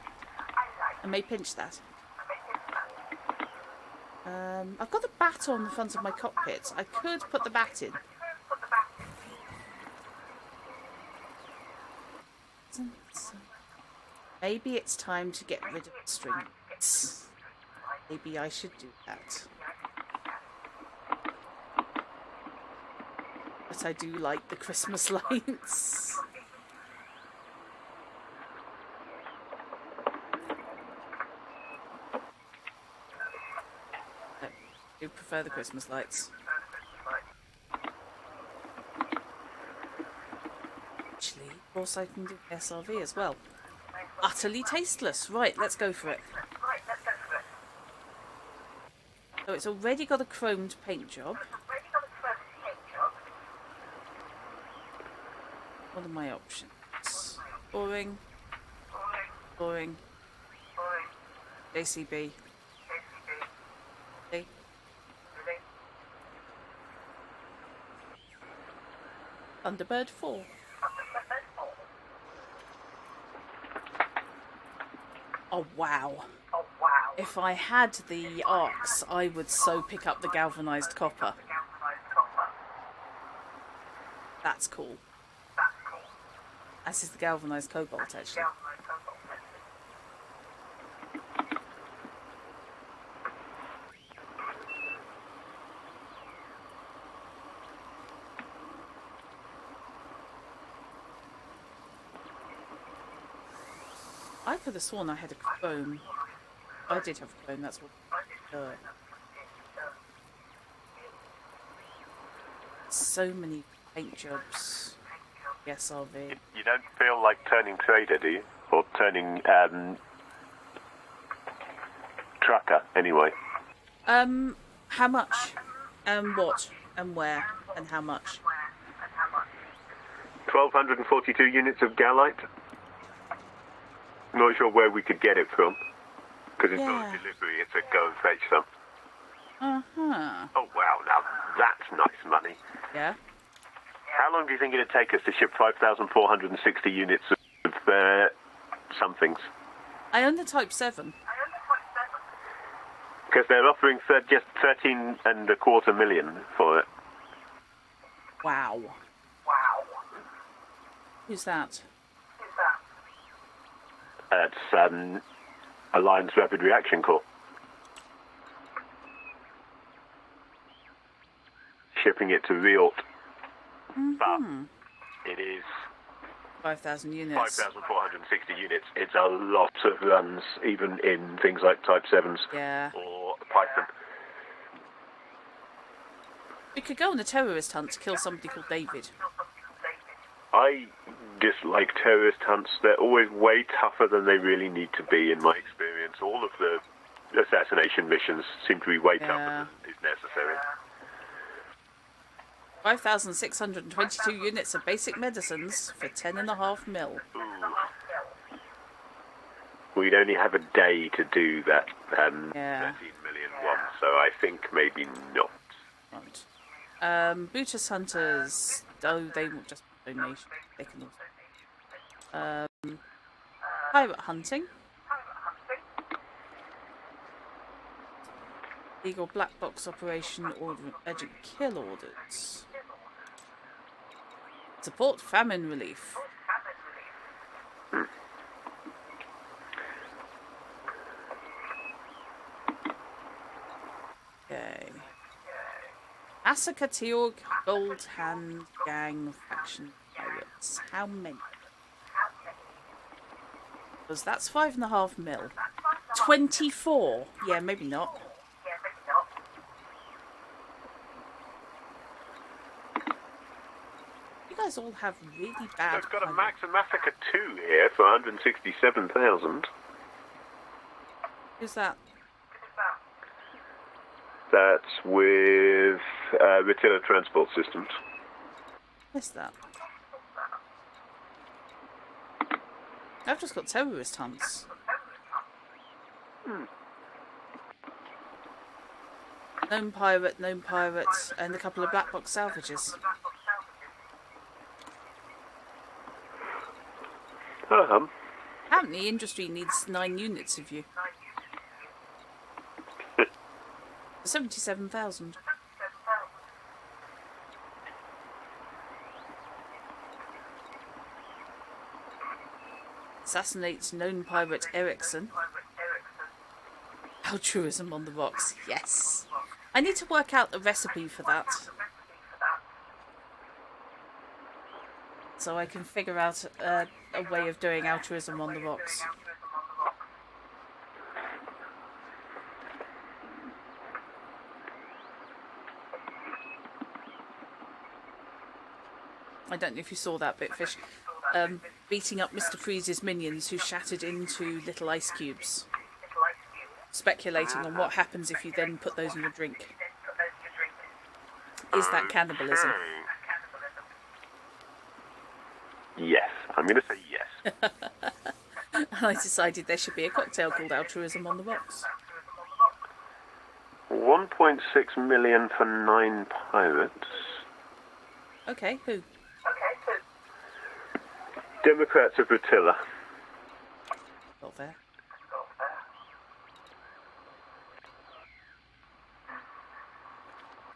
I may pinch that. I've got the bat on the front of my cockpit. I could put the bat in. Maybe it's time to get rid of the strings. Maybe I should do that. But I do like the Christmas lights. I do prefer the Christmas lights. Actually, of course I can do SRV as well. Utterly tasteless. Right, let's go for it. So it's already got a chromed paint job. What are my options? Boring. Boring. JCB. Okay. Thunderbird 4. Oh wow. If I had the arcs, I would so pick up the galvanised copper. That's cool. As is the galvanised cobalt, actually. I could have sworn I had a chrome. I did have a chrome, that's what. So many paint jobs. Yes, RV. You don't feel like turning trader, do you? Or turning trucker, anyway. How much? What? And where? And how much? 1,242 units of gallite. Not sure where we could get it from. Because it's not a delivery, it's a go and fetch some. Uh-huh. Oh, wow, now that's nice money. Yeah. How long do you think it'd take us to ship 5,460 units of somethings? I own the Type 7. Because they're offering just 13.25 million for it. Wow. Who's that? It's Alliance Rapid Reaction Corps. Shipping it to Rialt. But it is 5,000 units. 5,460 units. It's a lot of runs, even in things like Type 7s or Python. We could go on a terrorist hunt to kill somebody called David. I dislike terrorist hunts. They're always way tougher than they really need to be, in my experience. All of the assassination missions seem to be way tougher than is necessary. 5,622 units of basic medicines for 10.5 mil. Ooh. We'd only have a day to do that 13 million one, so I think maybe not. Right. Bootus Hunters, they won't just donation. They can also. Pirate hunting. Legal black box operation ordering urgent kill orders. Support famine relief. Okay. Asakateorg Gold Hand Gang faction pirates. How many? Because that's 5.5 mil. 24. Yeah, maybe not. You guys all have really bad. I've got a Max and Massacre 2 here for 167,000. Who's that? That's with Retilla Transport Systems. What's that? I've just got terrorist hunts. Gnome pirate, and a couple of black box salvages. Apparently, industry needs 9 units of you. 77,000. Assassinates known pirate Ericsson. Altruism on the rocks. Yes. I need to work out the recipe for that. So I can figure out a way of doing altruism on the rocks. I don't know if you saw that bit, Fish. Beating up Mr. Freeze's minions who shattered into little ice cubes. Speculating on what happens if you then put those in your drink. Is that cannibalism? Yes, I'm going to say yes. I decided there should be a cocktail called altruism on the box. 1.6 million for 9 pirates. Okay, who? Democrats of Rotilla. Not there.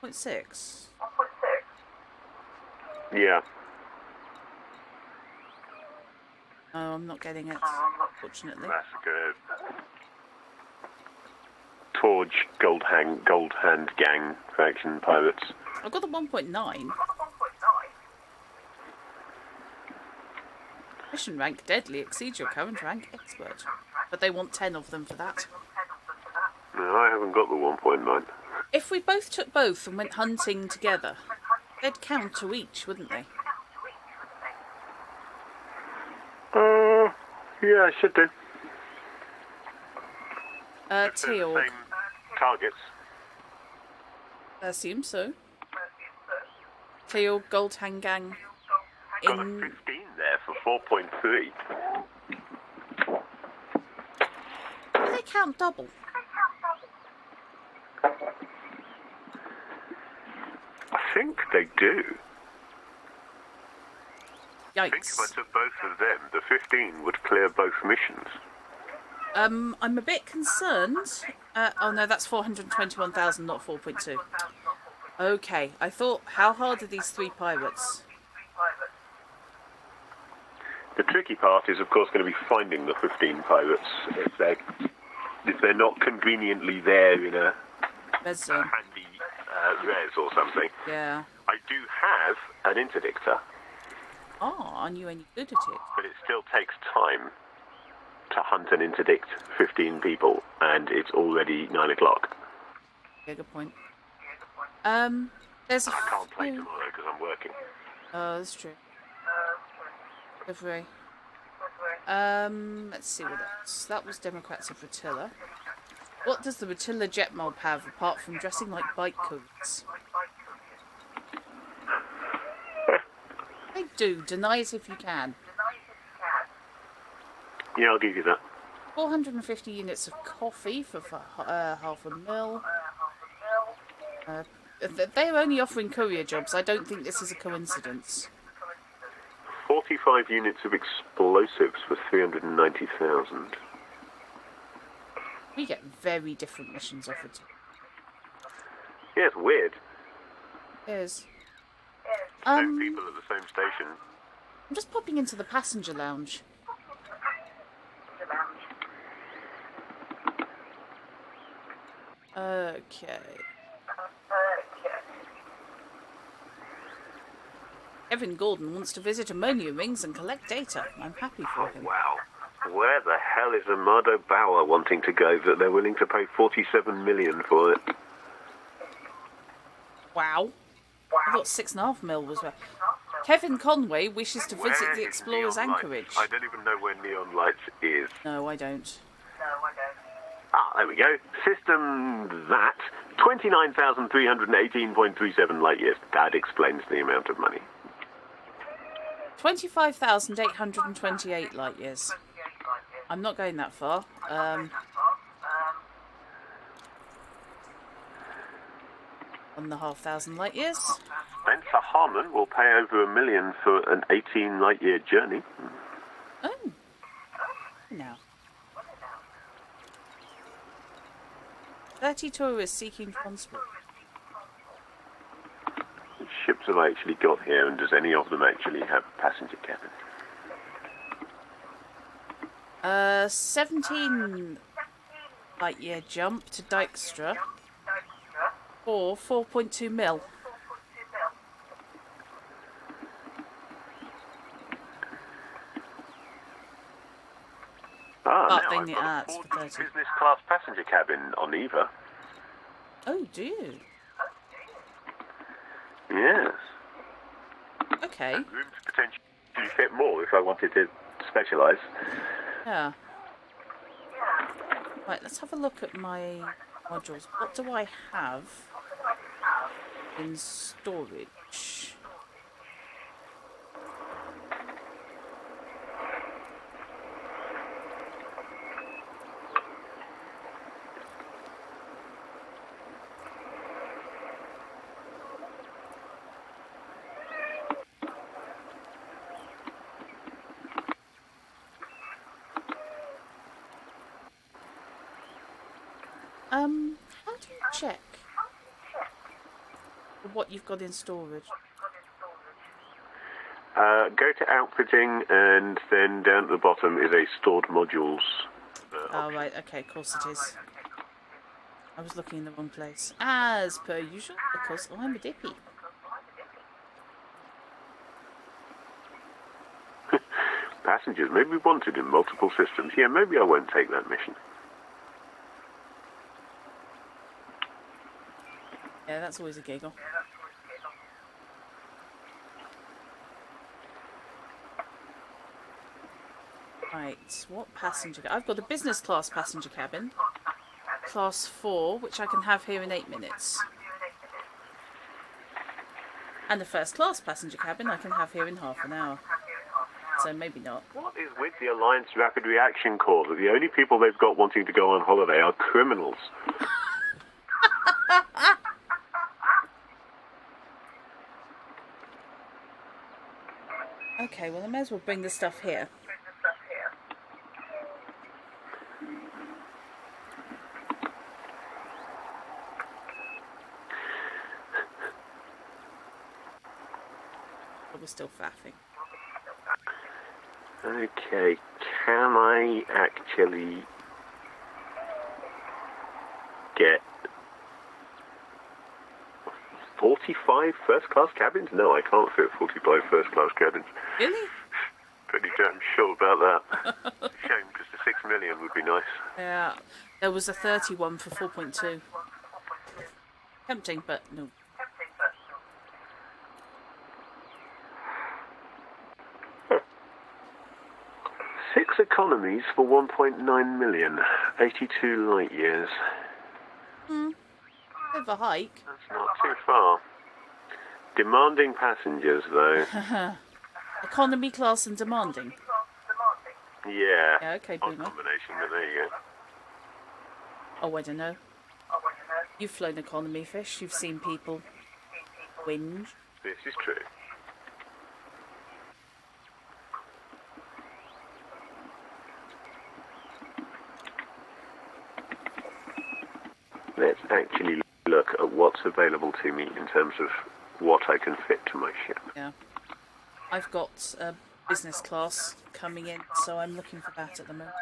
.6. Yeah. Oh, I'm not getting it, fortunately. That's good. Torge, Gold Hand Gang, Faction, Pirates. I've got the 1.9. Mission rank deadly exceeds your current rank expert. But they want 10 of them for that. No, I haven't got the 1.9. If we both took both and went hunting together, they'd count to each, wouldn't they? Yeah, I should do. Teal. Same targets. I assume so. Teal, Gold Hand Gang. Got a 15 there for 4.3. Do they count double? I think they do. I think Yikes. if I took both of them, the 15 would clear both missions. I'm a bit concerned. Oh no, that's 421,000, not 4.2. Okay, I thought, how hard are these 3 pirates? The tricky part is, of course, going to be finding the 15 pirates if they're not conveniently there in a Red zone. handy res or something. Yeah. I do have an interdictor, Oh, aren't you any good at it? but it still takes time to hunt and interdict 15 people, and it's already 9 o'clock. Yeah, good point. There's a I can't play few- tomorrow because I'm working. Oh, that's true. Livery. Let's see what else. That was Democrats of Rotilla. What does the Rotilla jet mob have apart from dressing like bike coats? They do. Deny it if you can. Yeah, I'll give you that. 450 units of coffee for half a mil. They're only offering courier jobs. I don't think this is a coincidence. 45 units of explosives for 390,000. We get very different missions offered. Yeah, it's weird. Is. Same people at the same station. I'm just popping into the passenger lounge. Okay. Evan Gordon wants to visit ammonia rings and collect data. I'm happy for him. Wow. Where the hell is Amado Bauer wanting to go that they're willing to pay 47 million for it? Wow. I thought 6.5 mil was worth. Kevin Conway wishes to visit Where the is Explorer's Neon Lights? Anchorage. I don't even know where Neon Lights is. No, I don't. Ah, there we go. System that. 29,318.37 light years. That explains the amount of money. 25,828 light years. I'm not going that far. 1,500 light years. Spencer Harmon will pay over $1 million for an 18 light year journey. Oh. Now. 30 tourists seeking transport. Which ships have I actually got here, and does any of them actually have passenger cabin? 17 light year jump to Dykstra for 4.2 mil. Ah, Oh, now thing I've the got a arts for 40 30. business class passenger cabin on Eva. Oh, do you? Yes. Okay. Room to potentially fit more if I wanted to specialise. Yeah. Right, let's have a look at my modules. What do I have in storage? How do you check what you've got in storage? Go to outfitting, and then down at the bottom is a stored modules. Oh, right. Okay, of course it is. I was looking in the wrong place. As per usual, because I'm a dippy. Passengers may be wanted in multiple systems. Yeah, maybe I won't take that mission. Yeah, that's always a giggle. Right, what passenger? I've got a business class passenger cabin. Class 4, which I can have here in 8 minutes. And a first class passenger cabin I can have here in half an hour. So maybe not. What is with the Alliance Rapid Reaction Corps that the only people they've got wanting to go on holiday are criminals? Okay, well I may as well bring the stuff here. We're still faffing. Okay, can I actually get 45 first-class cabins? No, I can't fit 45 first-class cabins. Really? Pretty damn sure about that. Shame, because the 6 million would be nice. Yeah, there was a 31 for 4.2. Tempting, but no. 6 economies for 1.9 million. 82 light years. Bit of a hike. That's not too far. Demanding passengers, though. Economy class and demanding. Yeah. Yeah, okay, Odd boomer. combination, but there you go. Oh, I don't know. You've flown economy, Fish. You've seen people whinge. This is true. Let's actually look at what's available to me in terms of what I can fit to my ship. Yeah. I've got a business class coming in, so I'm looking for that at the moment.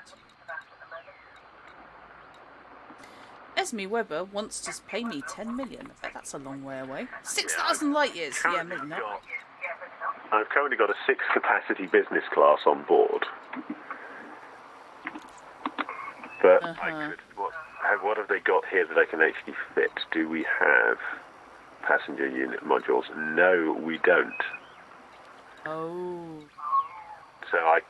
Esme Webber wants to pay me 10 million. I bet that's a long way away. 6,000 light years. Yeah, maybe not. I've currently got a 6-capacity business class on board. But I could... What have they got here that I can actually fit? Do we have passenger unit modules? No, we don't. Oh. So I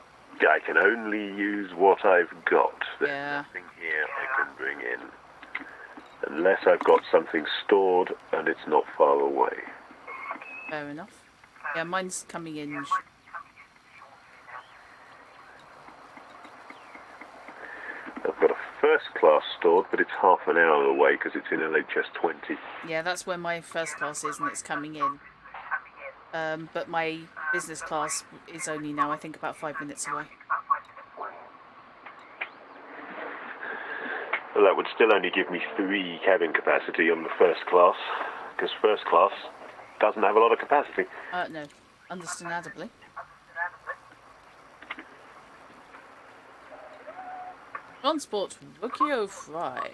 can only use what I've got. There's nothing here I can bring in. Unless I've got something stored and it's not far away. Fair enough. Yeah, mine's coming in. I've got a first class stored, but it's half an hour away because it's in LHS 20. Yeah, that's where my first class is, and it's coming in. But my business class is only now, I think, about 5 minutes away. Well, that would still only give me 3 cabin capacity on the first class, because first class doesn't have a lot of capacity. No, understandably. Transport Wokio Fry.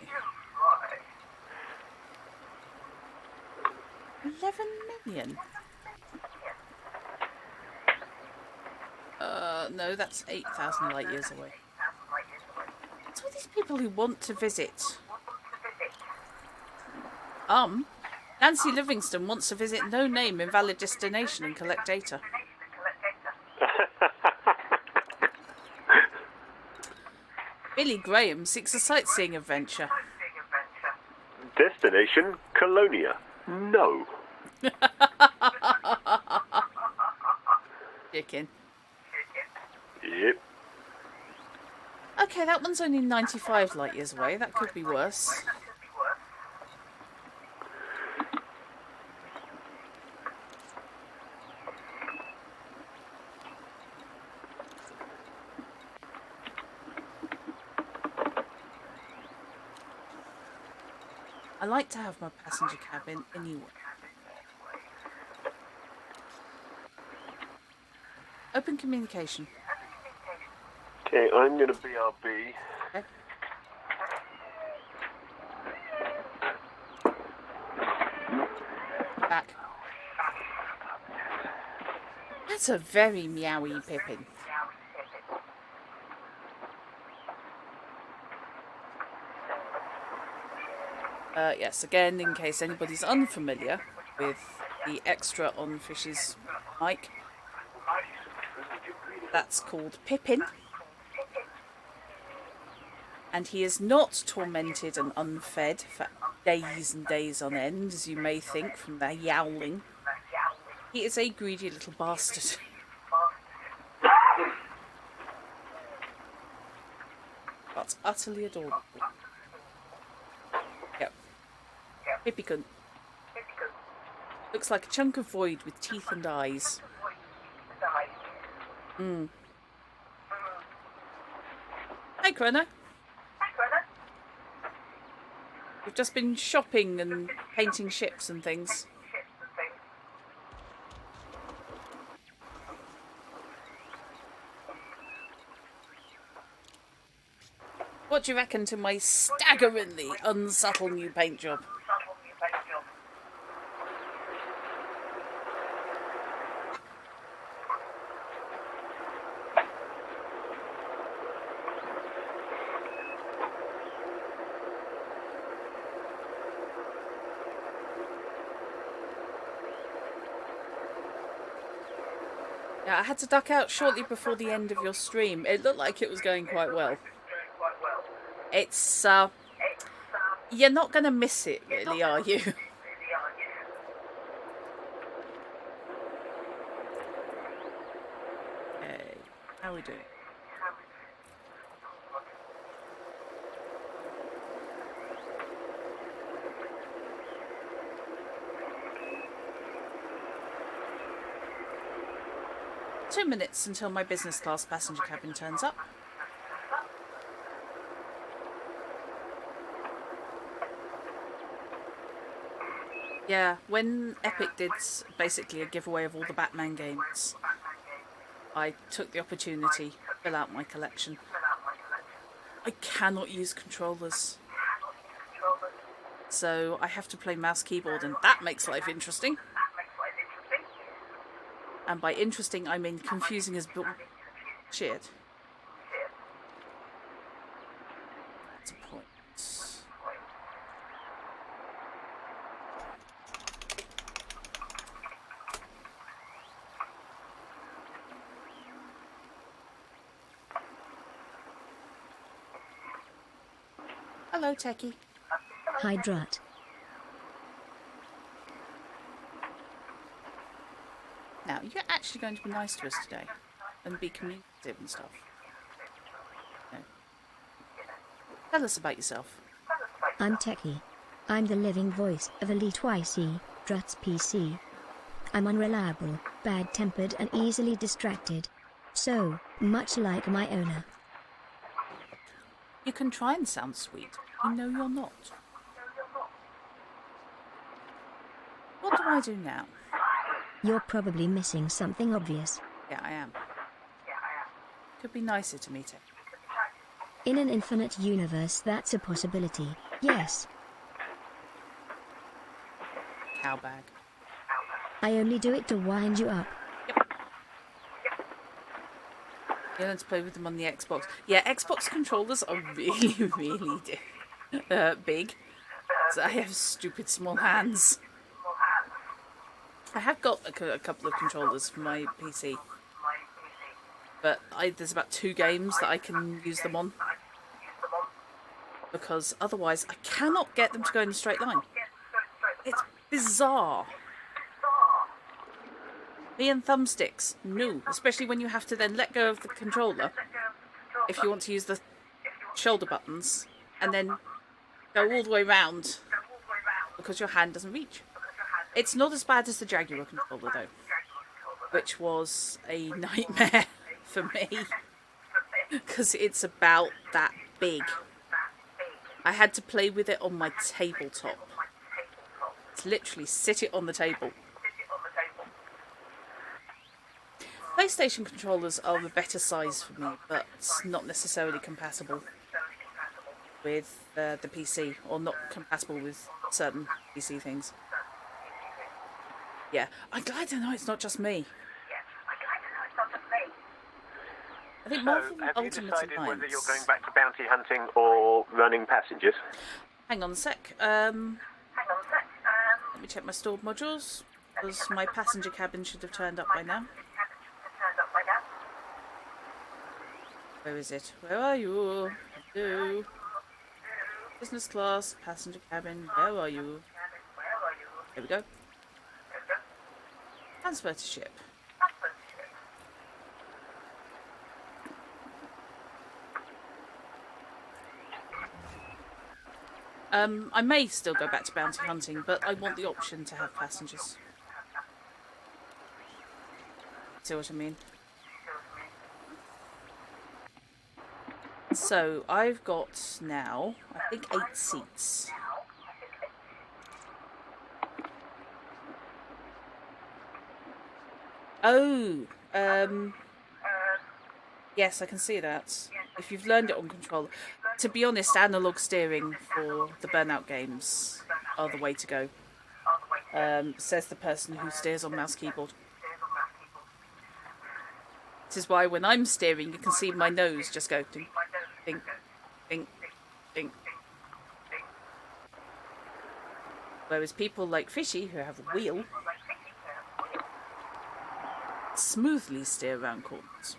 11 million. No, that's 8,000 light years away. What's all these people who want to visit? Nancy Livingston wants to visit no name invalid destination and collect data. Billy Graham seeks a sightseeing adventure. Destination, Colonia. No. Chicken. Yep. Okay, that one's only 95 light years away. That could be worse. like to have my passenger cabin anyway. Open communication. Okay, I'm going to BRB. Okay. Back. That's a very meowy Pippin. Yes, again, in case anybody's unfamiliar with the extra on Fish's mic, that's called Pippin. And he is not tormented and unfed for days and days on end, as you may think from their yowling. He is a greedy little bastard. But utterly adorable. Yep. Pippikun. Looks like a chunk of void with teeth and eyes. Hey, Chrono. We've just been shopping and painting ships and things. What do you reckon to my staggeringly unsubtle new paint job? Yeah, I had to duck out shortly before the end of your stream. It looked like it was going quite well. It's, you're not going to miss it, really, are you? Okay, how are we doing? Two minutes until my business class passenger cabin turns up. Yeah, when Epic did basically a giveaway of all the Batman games, I took the opportunity to fill out my collection. I cannot use controllers, so I have to play mouse keyboard, and that makes life interesting. And by interesting, I mean confusing as shit. That's a point. Hello, Techie. Hi, Drut. Now, you're actually going to be nice to us today and be communicative and stuff. No. Tell us about yourself. I'm Techie. I'm the living voice of Elite YC, Drut's PC. I'm unreliable, bad-tempered and easily distracted. So, much like my owner. You can try and sound sweet. You know you're not. What do I do now? You're probably missing something obvious. Yeah, I am. Could be nicer to me, Tech. In an infinite universe, that's a possibility. Yes. Cowbag. I only do it to wind you up. You learn to play with them on the Xbox. Yeah, Xbox controllers are really, really big. So I have stupid small hands. I have got a couple of controllers for my PC. But there's about 2 games that I can use them on. Because otherwise I cannot get them to go in a straight line. It's bizarre. Me and thumbsticks, no. Especially when you have to then let go of the controller if you want to use the shoulder buttons and then go all the way round because your hand doesn't reach. It's not as bad as the Jaguar controller though, which was a nightmare for me because it's about that big. I had to play with it on my tabletop It's literally sit it on the table. PlayStation controllers are the better size for me, but not necessarily compatible with the PC, or not compatible with certain PC things. Yeah, I'm glad to know it's not just me. I think more than have you Ultimate decided Alliance. whether you're going back to bounty hunting or running passengers? Hang on a sec. Let me check my stored modules, because my passenger cabin should have turned up by now. Where is it? Where are you? Hello? Business class, passenger cabin, where are you? Here we go. Transfer to ship. I may still go back to bounty hunting, but I want the option to have passengers. See what I mean? So, I've got now, I think, 8 seats. Oh, yes, I can see that. If you've learned it on controller. To be honest, analog steering for the Burnout games are the way to go. Says the person who steers on mouse keyboard. This is why when I'm steering, you can see my nose just go ding, ding, ding, ding. Whereas people like Fishy, who have a wheel, smoothly steer around corners.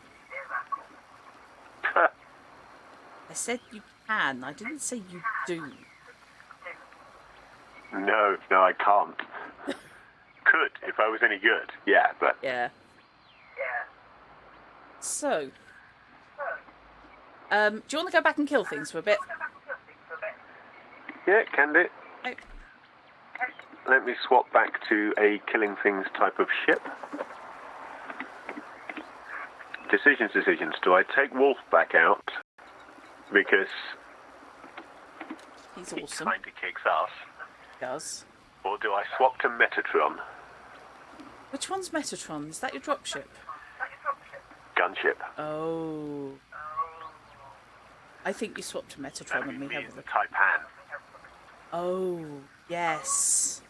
I said you can, I didn't say you do. No, I can't. Could, if I was any good. Yeah, but... Yeah. So, do you want to go back and kill things for a bit? Yeah, can do. Okay. Let me swap back to a killing things type of ship. Decisions. Do I take Wolf back out? Because he's he awesome. kind of kicks ass. He does. Or do I swap to Metatron? Which one's Metatron? Is that your dropship? Gunship. Oh. I think you swapped to Metatron and we have the Taipan. Oh, yes.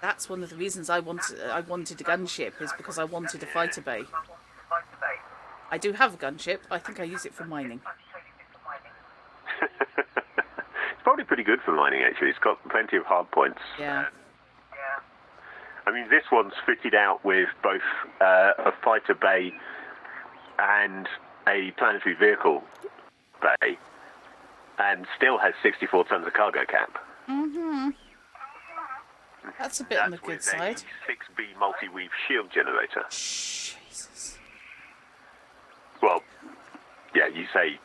That's one of the reasons I wanted a gunship, is because I wanted a fighter bay. I do have a gunship. I think I use it for mining. It's probably pretty good for mining, actually. It's got plenty of hard points. Yeah. I mean, this one's fitted out with both a fighter bay and a planetary vehicle bay, and still has 64 tons of cargo cap. Mm-hmm. That's a bit on the good side. 6B multi-weave shield generator. Jesus. Well, yeah, you say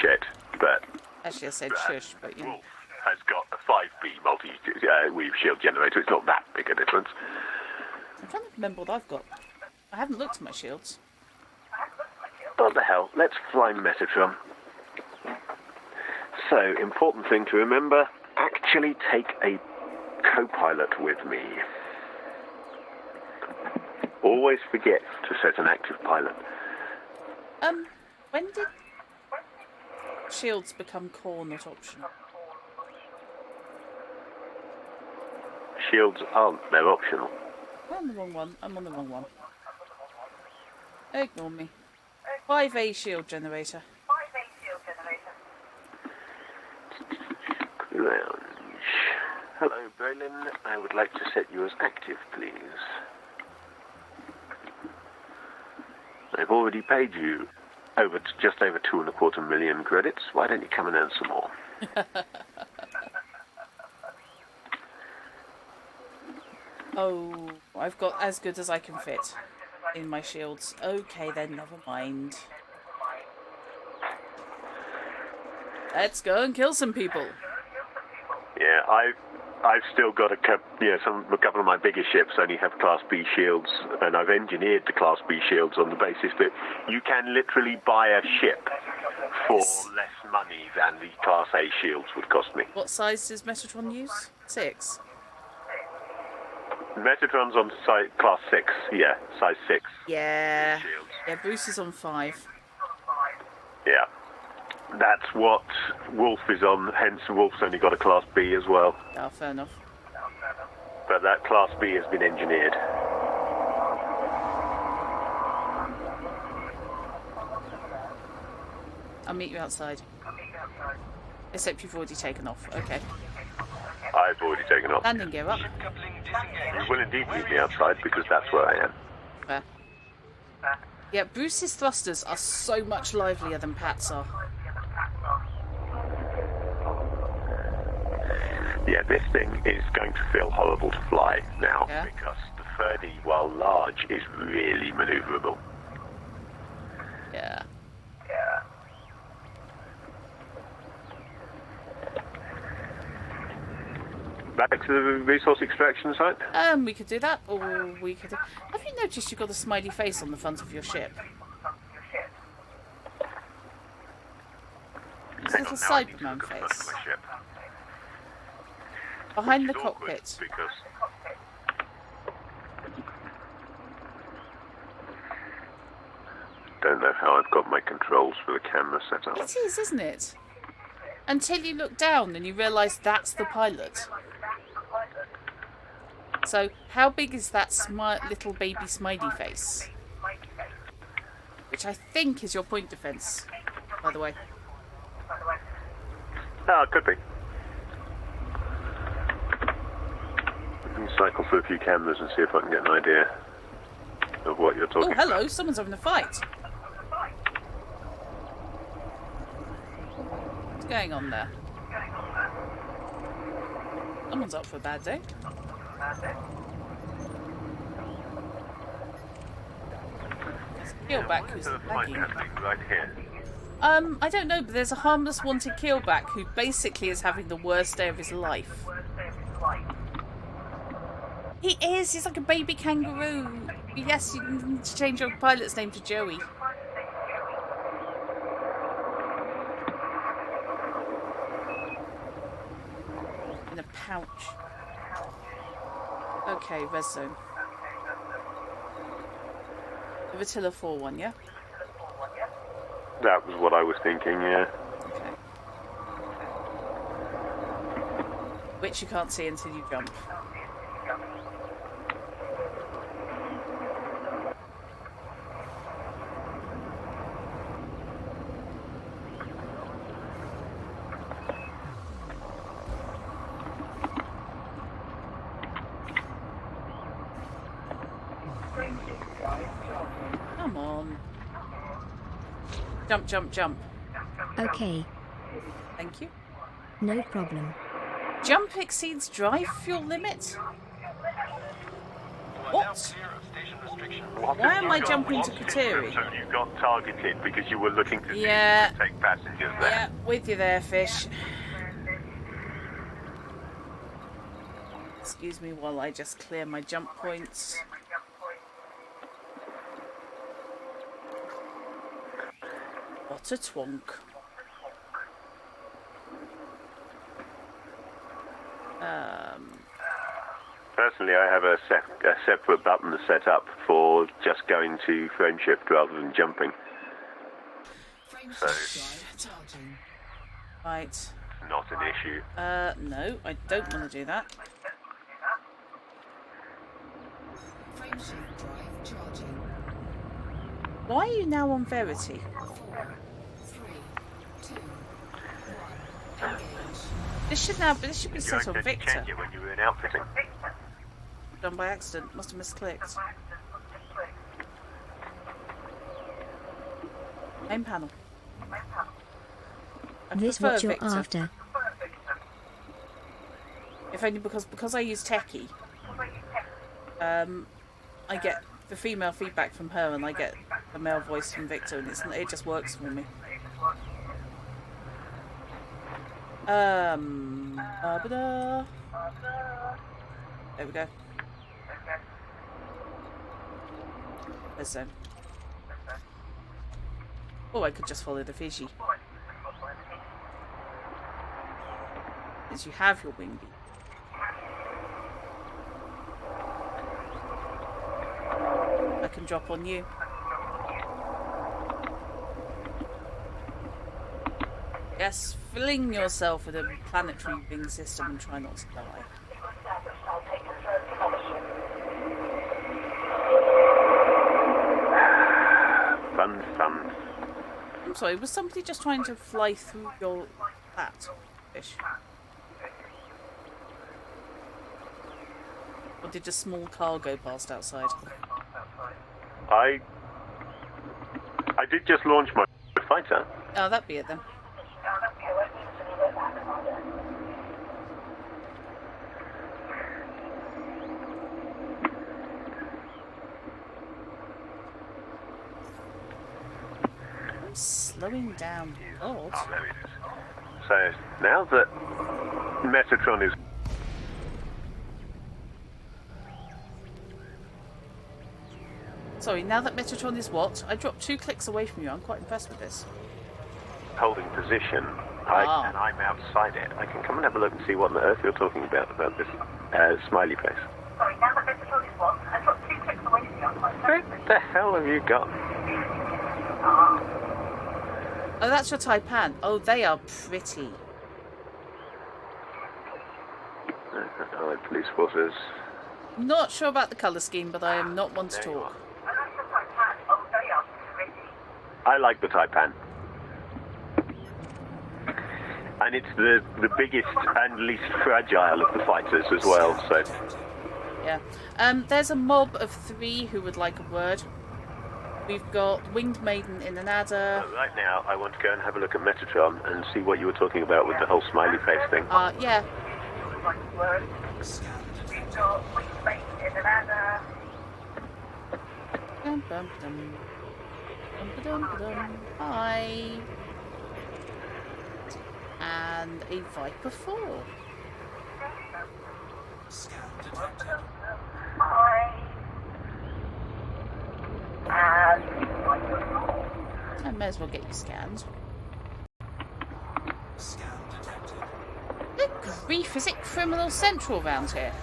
shit, but... Actually, I said shush, but you know. Wolf has got a 5B multi-weave shield generator. It's not that big a difference. I'm trying to remember what I've got. I haven't looked at my shields. What the hell? Let's fly Metatron. So, important thing to remember, actually take a co-pilot with me. Always forget to set an active pilot. When did shields become core, not optional? Shields aren't, they're optional. I'm on the wrong one. I'm on the wrong one. Ignore me. 5A shield generator. Lounge. Hello, Braylon. I would like to set you as active, please. I've already paid you just over 2.25 million credits. Why don't you come and earn some more? Oh, I've got as good as I can fit in my shields. Okay, then never mind. Let's go and kill some people. Yeah, I've still got a couple of my bigger ships only have Class B shields, and I've engineered the Class B shields on the basis that you can literally buy a ship for less money than the Class A shields would cost me. What size does Metatron use? 6? Metatron's on class 6. Yeah, size 6. Yeah. Shields. Yeah, Bruce is on 5. Yeah. That's what Wolf is on, hence Wolf's only got a class B as well. Oh, fair enough. But that class B has been engineered. I'll meet you outside. Except you've already taken off. Okay. I've already taken off. Landing gear up. You will indeed meet me outside because that's where I am. Fair. Yeah, Bruce's thrusters are so much livelier than Pat's are. Yeah, this thing is going to feel horrible to fly now because the 30, while large, is really manoeuvrable. Yeah. Back to the resource extraction site? We could do that, or we could... Have you noticed you've got a smiley face on the front of your ship? It's a little Cyberman face. Behind the cockpit. Because don't know how I've got my controls for the camera set up. It is, isn't it? Until you look down and you realise that's the pilot. So, how big is that little baby smiley face? Which I think is your point defence, by the way. Oh, it could be. I can cycle through a few cameras and see if I can get an idea of what you're talking about. Oh, hello, someone's having a fight. What's going on there? Someone's up for a bad day. There's a keelback who's lagging. Right here. I don't know, but there's a harmless wanted keelback who basically is having the worst day of his life. He is! He's like a baby kangaroo. Yes, you need to change your pilot's name to Joey. In a pouch. Okay, res zone. The Rotilla 4 one, yeah? That was what I was thinking, yeah. Okay. Which you can't see until you jump. Come on. Jump, jump, jump. Okay, Thank you. no problem. Jump exceeds drive fuel limit? What? Why am I jumping to Kateri? So you got targeted because you were looking to Yeah. take passengers there. Yeah, with you there, fish. Excuse me while I just clear my jump points. What a twonk. Personally, I have a separate button set up for just going to frame shift rather than jumping. So, Right. not an issue. No, I don't want to do that. Why are you now on Verity? This should be set on Victor. Change it when you were in outfitting. Done by accident. Must have misclicked. Main panel. I This prefer what you're Victor. after. If only because I use Techie. I get the female feedback from her and I get the male voice from Victor, and it just works for me. Ba-ba-da. There we go. There's zone. Oh, I could just follow the Fiji. Since you have your wing beat. can drop on you. Yes, fling yourself with a planetary ring system and try not to die. Fun, fun. I'm sorry, was somebody just trying to fly through your flat fish? Or did a small car go past outside? I did just launch my fighter. Oh, that'd be it then. I'm slowing down a lot. Oh, there it is. So now that Metatron is... Sorry, now that Metatron is what? I dropped 2 clicks away from you. I'm quite impressed with this. holding position, and I'm outside it, I can come and have a look and see what on earth you're talking about this smiley face. Sorry, now that Metatron is what? I dropped 2 clicks away from you. I'm quite impressed. What the hell have you got? Oh, that's your Taipan. Oh, they are pretty. Allied police forces. Not sure about the colour scheme, but I am not one to talk. I like the Taipan. And it's the biggest and least fragile of the fighters as well, so... Yeah. There's a mob of 3 who would like a word. We've got Winged Maiden in an adder. Right now, I want to go and have a look at Metatron and see what you were talking about with the whole smiley face thing. Yeah. Dum, dum, dum. Dum, dum, dum. Hi. And a Viper 4. I may as well get you scanned. Good grief, is it criminal central round here?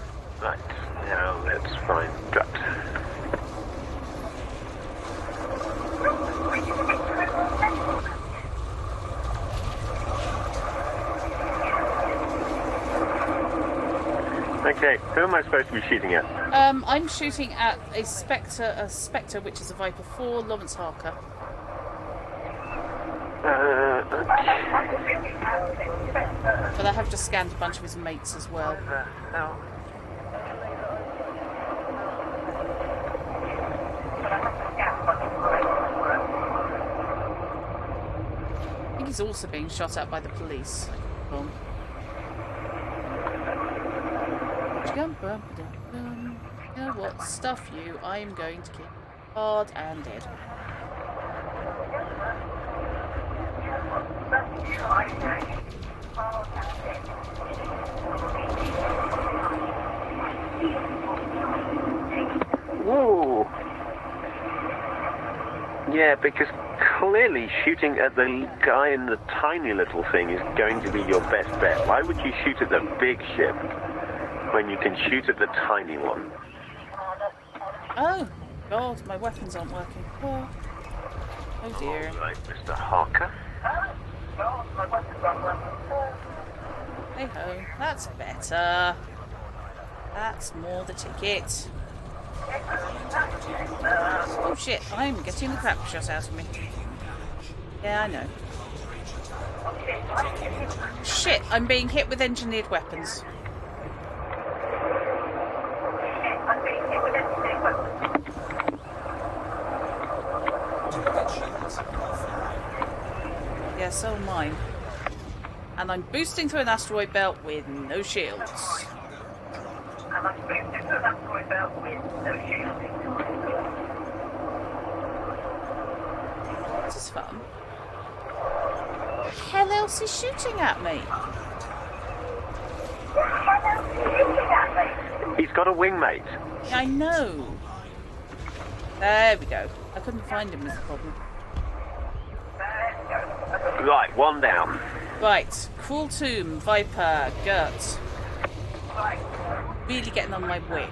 Right, now let's find Drat. Okay, who am I supposed to be shooting at? I'm shooting at a Spectre, which is a Viper 4, Lawrence Harker. But I have just scanned a bunch of his mates as well. I think he's also being shot at by the police. Boom. You know what? Stuff you. I am going to kill you hard and dead. Whoa! Yeah, because clearly shooting at the guy in the tiny little thing is going to be your best bet. Why would you shoot at the big ship when you can shoot at the tiny one? Oh, God, my weapons aren't working. Oh dear. All right, Mr. Harker. Hey ho, that's better. That's more the ticket. Oh shit, I'm getting the crap shot out of me. Yeah, I know. Shit, I'm being hit with engineered weapons. Yeah, so am I. And I'm boosting through an asteroid belt with no shields. This is fun. What the hell else is shooting at me? He's got a wingmate. Yeah, I know. There we go. I couldn't find him, was the problem. Right, one down. Right, Cruel Tomb, Viper, Gert. Really getting on my wick.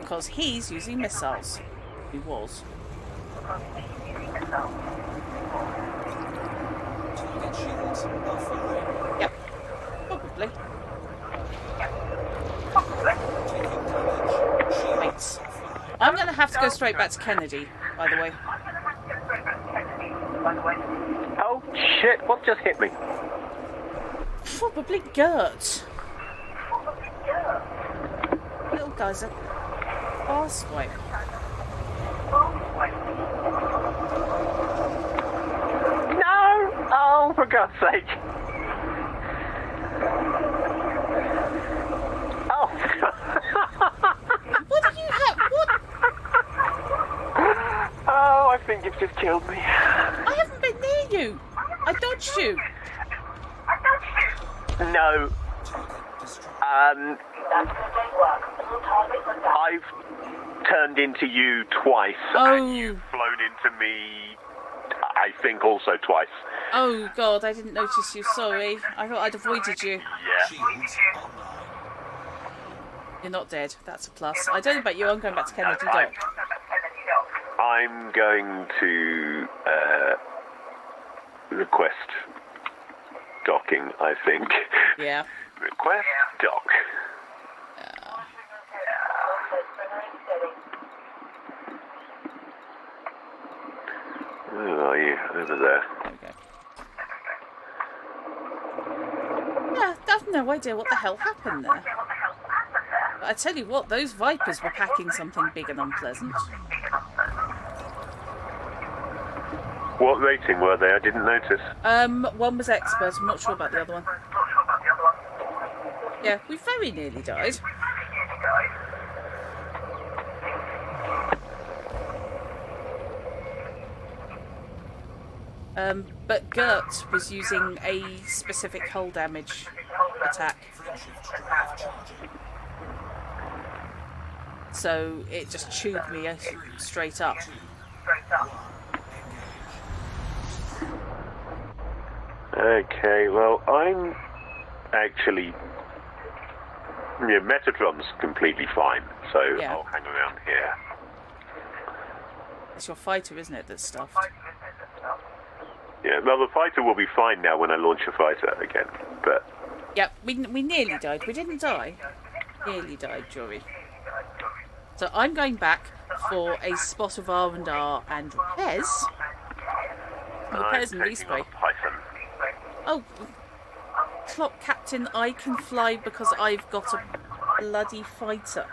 Because he's using missiles. He was. Because he's using missiles. Yep. Probably. Right. I'm going to have to go straight back to Kennedy, by the way. Oh shit! What just hit me? Probably Gert. Little guy's a arse wipe. No! Oh, for God's sake! Oh! What do you have? What? Oh, I think you've just killed me. I haven't been near you. I dodged you. No. I've turned into you twice. Oh. And you've flown into me, I think, also twice. Oh God, I didn't notice you. Sorry. I thought I'd avoided you. Yeah. You're not dead. That's a plus. I don't know about you. I'm going back to Kennedy Dock. I'm going to request docking, I think. Yeah. Request dock. Where are you? Over there. There we go. Yeah, I've no idea what the hell happened there. But I tell you what, those Vipers were packing something big and unpleasant. What rating were they? I didn't notice. One was expert. I'm not sure about the other one. Yeah, we very nearly died. But Gert was using a specific hull damage attack. So it just chewed me straight up. Okay, well, I'm actually... Yeah, Metatron's completely fine, so Yeah. I'll hang around here. It's your fighter, isn't it, that's stuffed? Yeah, well, the fighter will be fine now when I launch a fighter again, but... Yep, we nearly died. We didn't die. Nearly died, Jory. So I'm going back for a spot of R&R and repairs. Repairs and respray. Python. Oh, Clock Captain, I can fly because I've got a bloody fighter.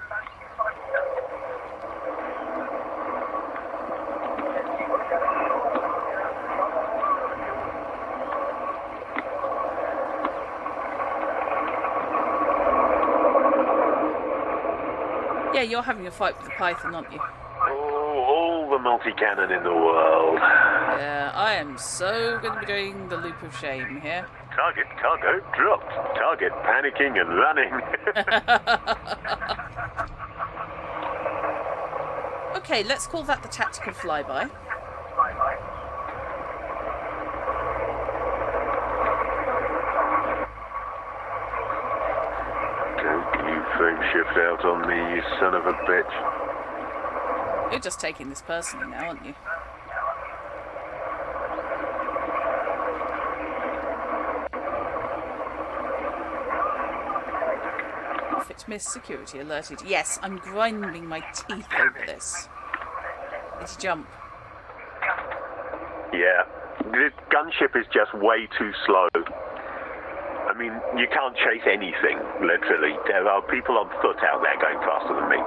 Yeah, you're having a fight with the Python, aren't you? Oh, all the multi-cannon in the world. Yeah, I am so going to be doing the loop of shame here. Target cargo dropped. Target panicking and running. Okay, let's call that the tactical flyby. Don't you frame shift out on me, you son of a bitch. You're just taking this personally now, aren't you? Profit miss, security alerted. Yes, I'm grinding my teeth over this. Did you jump? Yeah. The gunship is just way too slow. I mean, you can't chase anything, literally. There are people on foot out there going faster than me.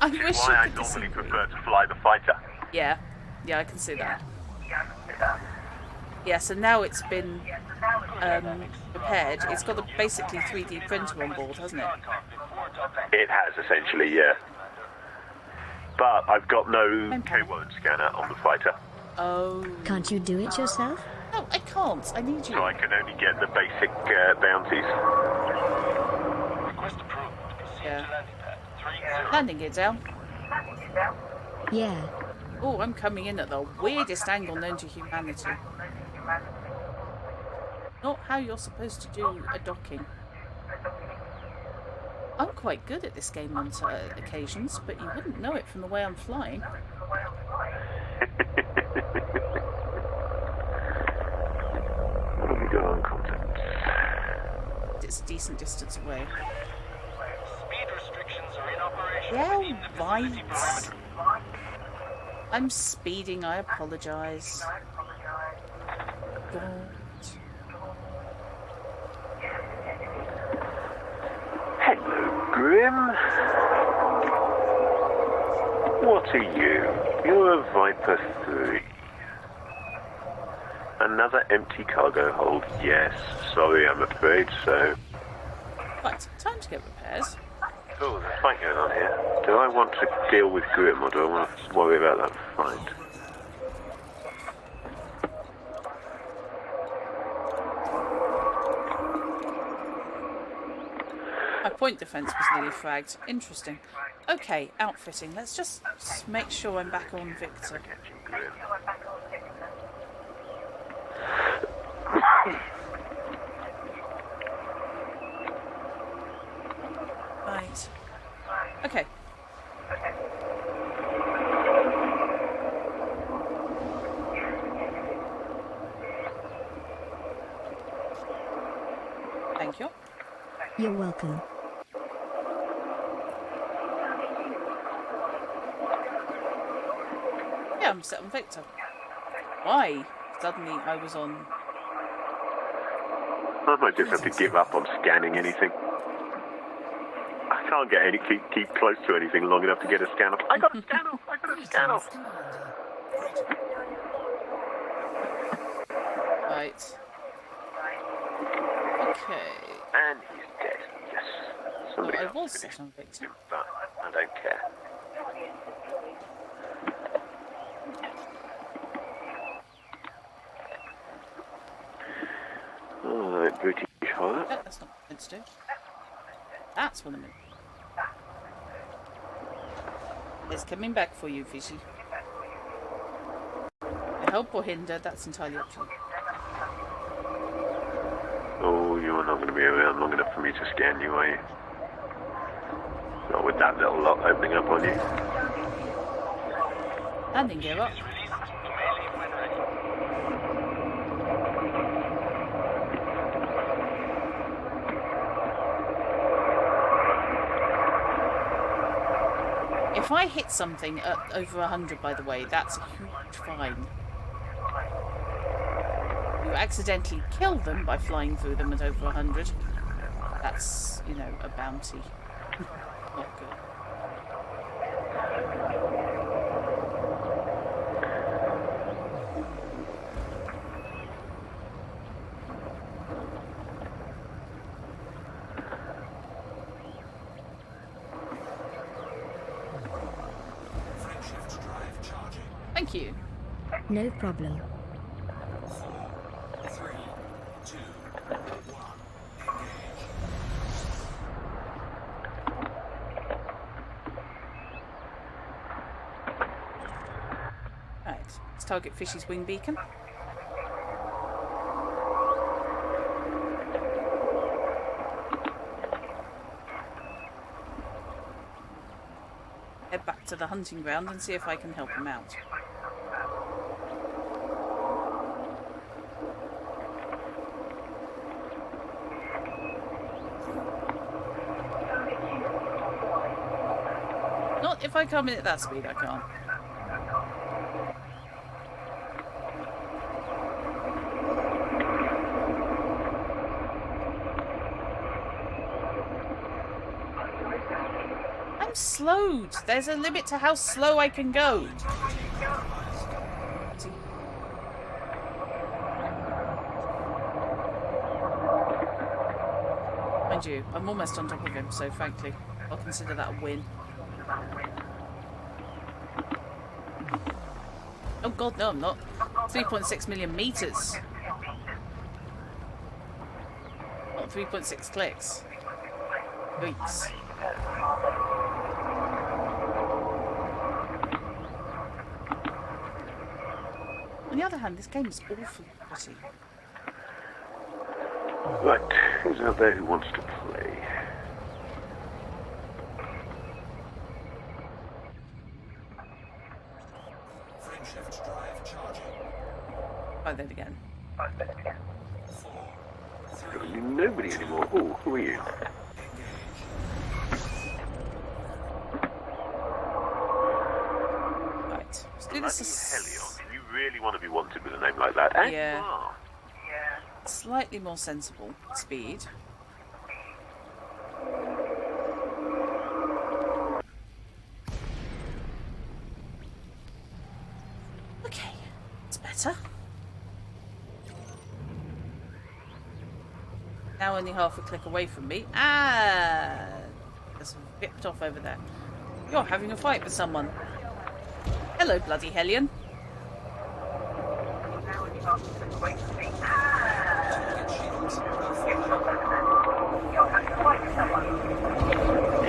I wish Why you I could normally disagree. prefer to fly the fighter. Yeah, I can see that. Yeah, so now it's been repaired. It's got a basically 3D printer on board, hasn't it? It has, essentially, yeah. But I've got no K-word scanner on the fighter. Oh. Can't you do it yourself? No, I can't. I need you. So I can only get the basic bounties. Request approved. Proceed Yeah. to landing pad. 30. Landing gear down. Yeah. Oh, I'm coming in at the weirdest angle known to humanity. Not how you're supposed to do a docking. I'm quite good at this game on occasions, but you wouldn't know it from the way I'm flying. What have we got on contact? It's a decent distance away. Speed restrictions are in operation Yeah, within the facility right. perimeter. I'm speeding, I apologise. God. Hello, Grim. What are you? You're a Viper 3. Another empty cargo hold. Yes, sorry, I'm afraid so. Right, time to get repairs. Oh, there's a fight going on here. Do I want to deal with Grim or do I want to worry about that fight? My point defence was nearly fragged. Interesting. Okay, outfitting. Let's just make sure I'm back on Victor. Right. Okay. Thank you. You're welcome. Yeah, I'm set on Victor. Why? Suddenly I was on... I might just have to give up on scanning anything. I can't get any keep close to anything long enough to get a scan off. I got a scan off. I got a scan off. Right. Okay. And he's dead. Yes. Somebody I else was finished set on Victor. him, but I don't care. Alright, British horror. No, that's not what I meant to do. That's what I meant. It's coming back for you, Fishy. Help or hinder, that's entirely up to you. Oh, you're not going to be around long enough for me to scan you, are you? Not with that little lock opening up on you. Landing gear up. Released. You may leave when ready. If I hit something at over 100, by the way, that's a huge fine. You accidentally kill them by flying through them at over 100. That's, you know, a bounty. Not good. Thank you. No problem. 4, 3, 2, 1, engage. Right, let's target Fishy's wing beacon. Head back to the hunting ground and see if I can help him out. Not if I come in at that speed, I can't. I'm slowed. There's a limit to how slow I can go. Mind you, I'm almost on top of him, so frankly, I'll consider that a win. Oh god, no I'm not. 3.6 million meters. Not 3.6 clicks. Yikes. On the other hand, this game is awfully pretty. Right, who's out there who wants to play? then again. Nobody anymore. Oh, who are you? Right. Let's do this. Helion. You really want to be wanted with a name like that? And Yeah. you are. Slightly more sensible speed. Okay, it's better. Now only half a click away from me. Ah! That's ripped off over there. You're having a fight with someone. Hello, bloody Hellion.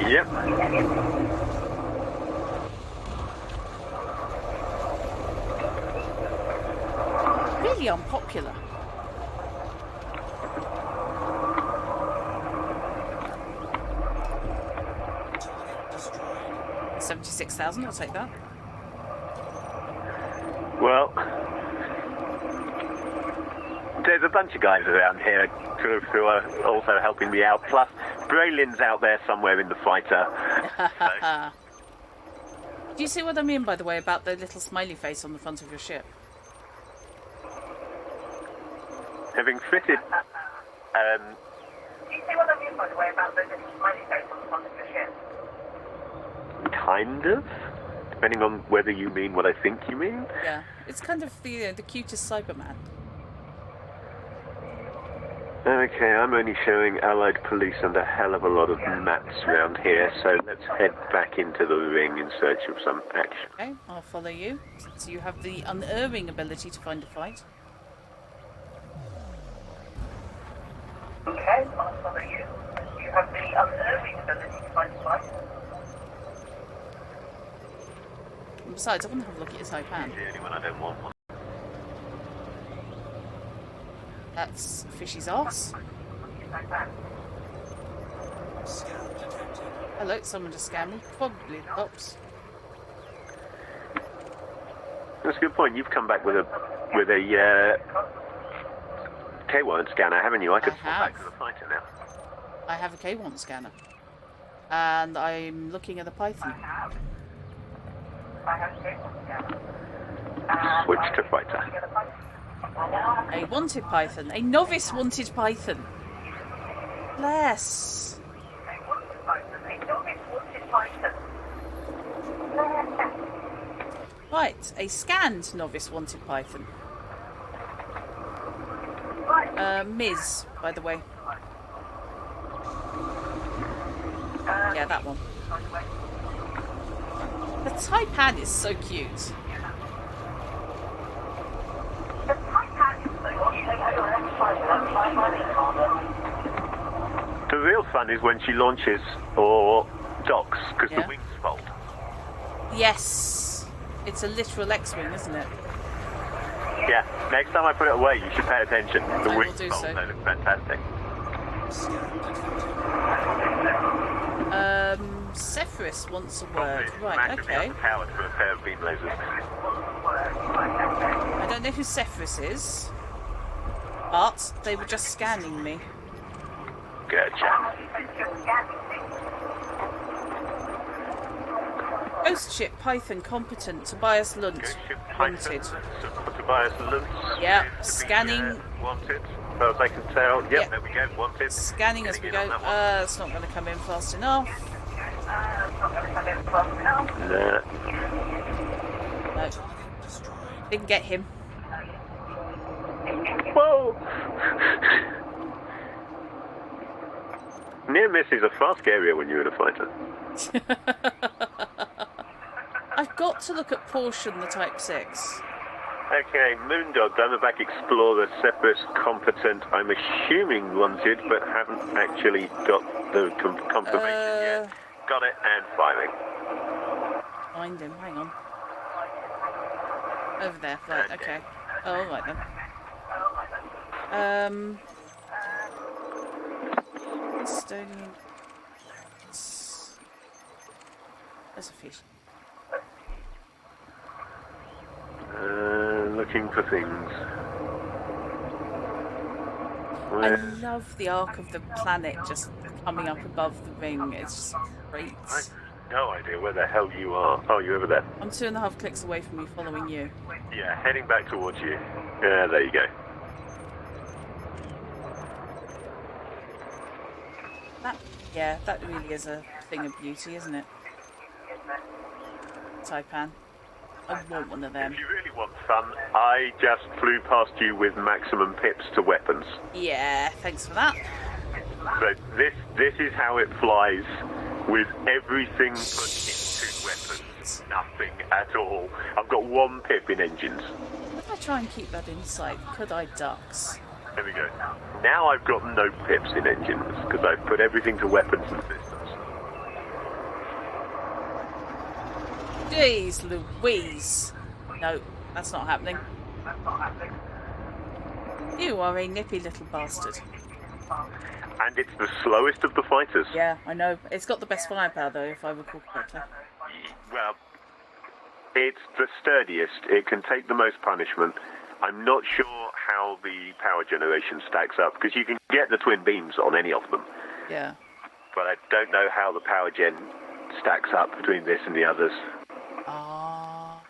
Yep. Really unpopular. Target destroyed. 76,000, I'll take that. Well, there's a bunch of guys around here who are also helping me out. Plus, Braylin's out there somewhere in the fighter. So, Do you see what I mean, by the way, about the little smiley face on the front of your ship? having fitted... Do you see what I mean, by the way, about the little smiley face on the front of your ship? kind of? Depending on whether you mean what I think you mean. Yeah, it's kind of the cutest Cyberman. Okay, I'm only showing Allied police and a hell of a lot of maps around here, so let's head back into the ring in search of some action. Okay, I'll follow you, since you have the unerring ability to find a fight. Okay, I'll follow you. You have the unerring ability to find a fight. And besides, I want to have a look at his Taipan. The only one I don't want one. That's Fishy's arse. Scan detected. Hello, someone just scanned me. Probably the cops. That's a good point. You've come back with a K1 scanner, haven't you? I could fall back to the fighter now. I have a K1 scanner. And I'm looking at the Python. I have a cable scanner. Switch to fighter. A wanted Python. A novice wanted Python. Bless. Right, a scanned novice wanted Python. Ms, by the way. Yeah, that one. The Taipan is so cute. The real fun is when she launches or docks, because Yeah. the wings fold. Yes. It's a literal X-Wing, isn't it? Yeah, next time I put it away, you should pay attention. The I will wings do fold, so. they look fantastic. Scan detected. Cephris wants a word. Right, Massively okay. underpowered for a pair of beam lasers. I don't know who Cephris is, but they were just scanning me. Gotcha. Ghost ship Python competent. Tobias Lunt Ghost ship wanted. Tobias Luntz. Yeah, is scanning. Wanted. As far as I can tell. Yep, Yeah. there we go. Wanted. Scanning as we Getting go. in on that It's not going to come in fast enough. one. No, Target destroyed. didn't get him. Whoa! Near miss is a far scarier when you're in a fighter. I've got to look at Portion, the Type 6. Okay, Moondog, Diamondback Explorer, Cephris, competent. I'm assuming wanted, but haven't actually got the confirmation yet. Got it, and firing. Find him, hang on. Over there, right, okay. Oh, all right then. Estonian. There's a fish. Looking for things. I love the arc of the planet just coming up above the ring. It's just great. I've no idea where the hell you are. Oh, you're over there. I'm 2.5 clicks away from you, following you. Yeah, heading back towards you. Yeah, there you go. That really is a thing of beauty, isn't it? Taipan. I want one of them. If you really want fun, I just flew past you with maximum pips to weapons. Yeah, thanks for that. So this is how it flies, with everything put into weapons. Nothing at all. I've got 1 pip in engines. If I try and keep that in sight, could I ducks? There we go. Now I've got no pips in engines, because I've put everything to weapons and systems. Jeez Louise. No, that's not happening. You are a nippy little bastard. And it's the slowest of the fighters. Yeah, I know. It's got the best firepower, though, if I recall correctly. Well, it's the sturdiest. It can take the most punishment. I'm not sure how the power generation stacks up, because you can get the twin beams on any of them. Yeah. But I don't know how the power gen stacks up between this and the others. Ah.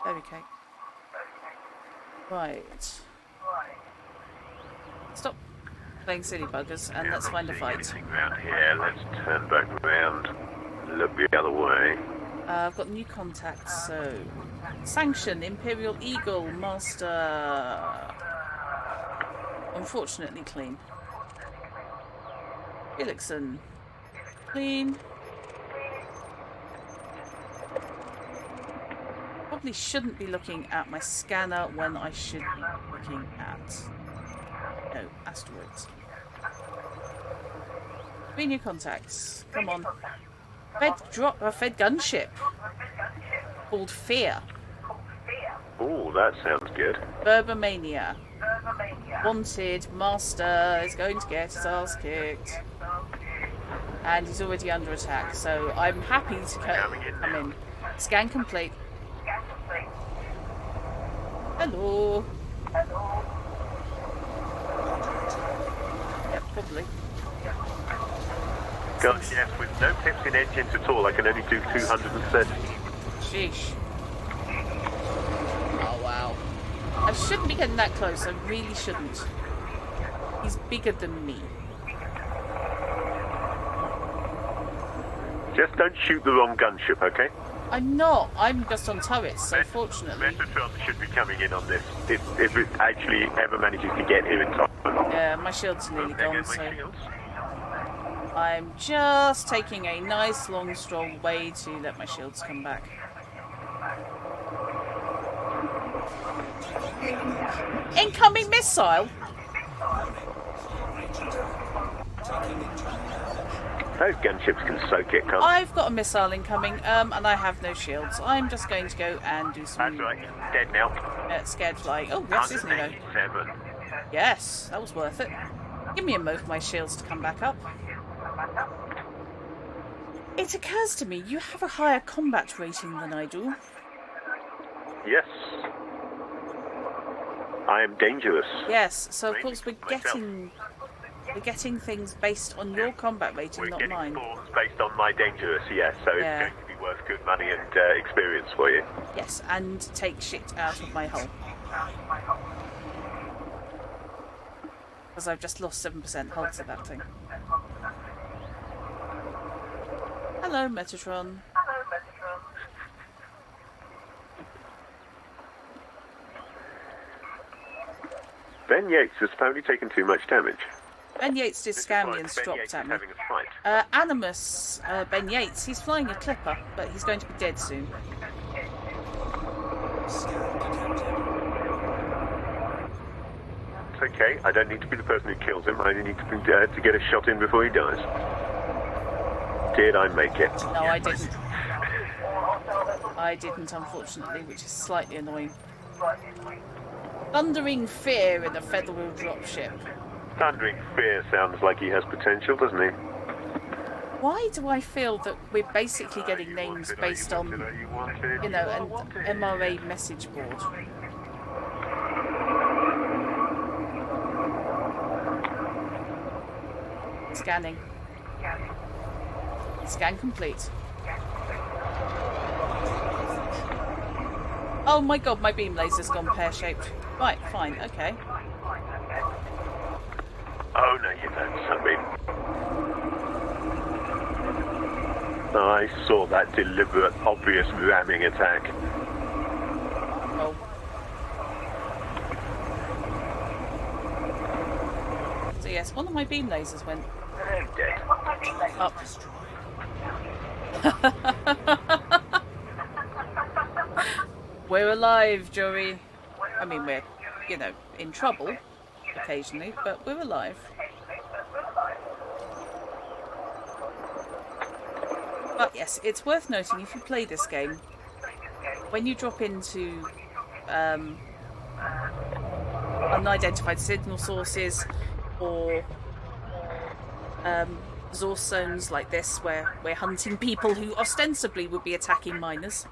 Very cake. Right. Stop playing silly buggers and let's find a fight. Around here, let's turn back around. Look the other way. I've got new contacts, so... Sanction, Imperial Eagle, Master... Unfortunately clean. Felixson. Clean. Probably shouldn't be looking at my scanner when I should be looking at... No, asteroids. 3 new contacts. Come on. Fed gunship. Called Fear. Oh, that sounds good. Verbermania. Wanted. Master is going to get his ass kicked. And he's already under attack, so I'm happy to come in. Scan complete. Hello. Yep, probably. Gosh, yes, with no pips in engines at all, I can only do 230. Sheesh. Oh, wow. I shouldn't be getting that close. I really shouldn't. He's bigger than me. Just don't shoot the wrong gunship, okay? I'm not. I'm just on turrets, so fortunately. Metatron should be coming in on this if it actually ever manages to get here in time. Yeah, my shields are nearly gone, so... I'm just taking a nice long stroll away to let my shields come back. Incoming missile! Those gunships can soak it, can't I've got a missile incoming, and I have no shields. I'm just going to go and do some... That's right, dead now. Scared flying. Oh, yes, isn't he though? 187. Yes, that was worth it. Give me a mo for my shields to come back up. It occurs to me, you have a higher combat rating than I do. Yes. I am dangerous. Yes, so of course we're getting things based on your combat rating, We're not getting mine. scores based on my dangerous, yes, so Yeah. it's going to be worth good money and experience for you. Yes, and take shit out of my hull. Because I've just lost 7% hull to that thing. Hello, Metatron. Ben Yates has apparently taken too much damage. Ben Yates did scam me and dropped at me. Animus, Ben Yates, he's flying a clipper, but he's going to be dead soon. It's okay, I don't need to be the person who kills him, I only need to get a shot in before he dies. Did I make it? No, I didn't. I didn't, unfortunately, which is slightly annoying. Thundering Fear in a Federal dropship. Thundering Fear sounds like he has potential, doesn't he? Why do I feel that we're basically getting names based on, you know, an MRA message board? Scanning. Scan complete. Oh my god, my beam laser's gone pear-shaped. Right, fine, okay. Oh no, you don't, Sunbeam. I saw that deliberate, obvious ramming attack. Oh. So yes, one of my beam lasers went I'm dead. up. We're alive, Jory. I mean, we're, you know, in trouble occasionally, but we're alive. But yes, it's worth noting, if you play this game, when you drop into unidentified signal sources or resource zones like this, where we're hunting people who ostensibly would be attacking miners,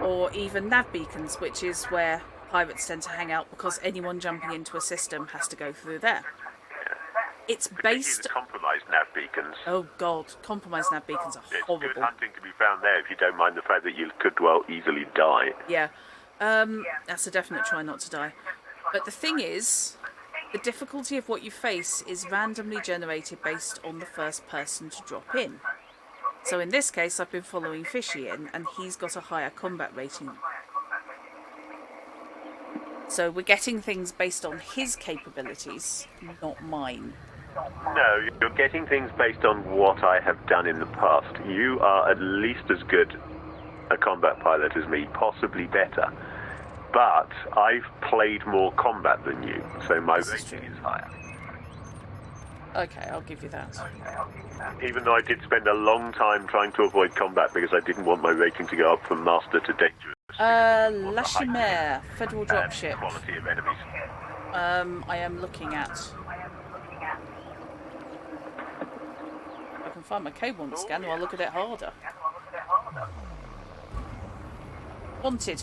or even nav beacons, which is where pirates tend to hang out because anyone jumping into a system has to go through there. It's based... The compromised nav beacons. Oh god, compromised nav beacons are horrible. It's good hunting to be found there if you don't mind the fact that you could well easily die. Yeah. That's a definite try not to die. But the thing is, the difficulty of what you face is randomly generated based on the first person to drop in. So in this case, I've been following Fishy in, and he's got a higher combat rating. So we're getting things based on his capabilities, not mine. No, you're getting things based on what I have done in the past. You are at least as good a combat pilot as me, possibly better. But I've played more combat than you, so my rating is higher. Okay, I'll give you that. Even though I did spend a long time trying to avoid combat because I didn't want my rating to go up from master to dangerous. La Chimère, Federal Dropship. Quality of enemies. I am looking at... I can find my cable on the scanner, I'll look at it harder. Wanted.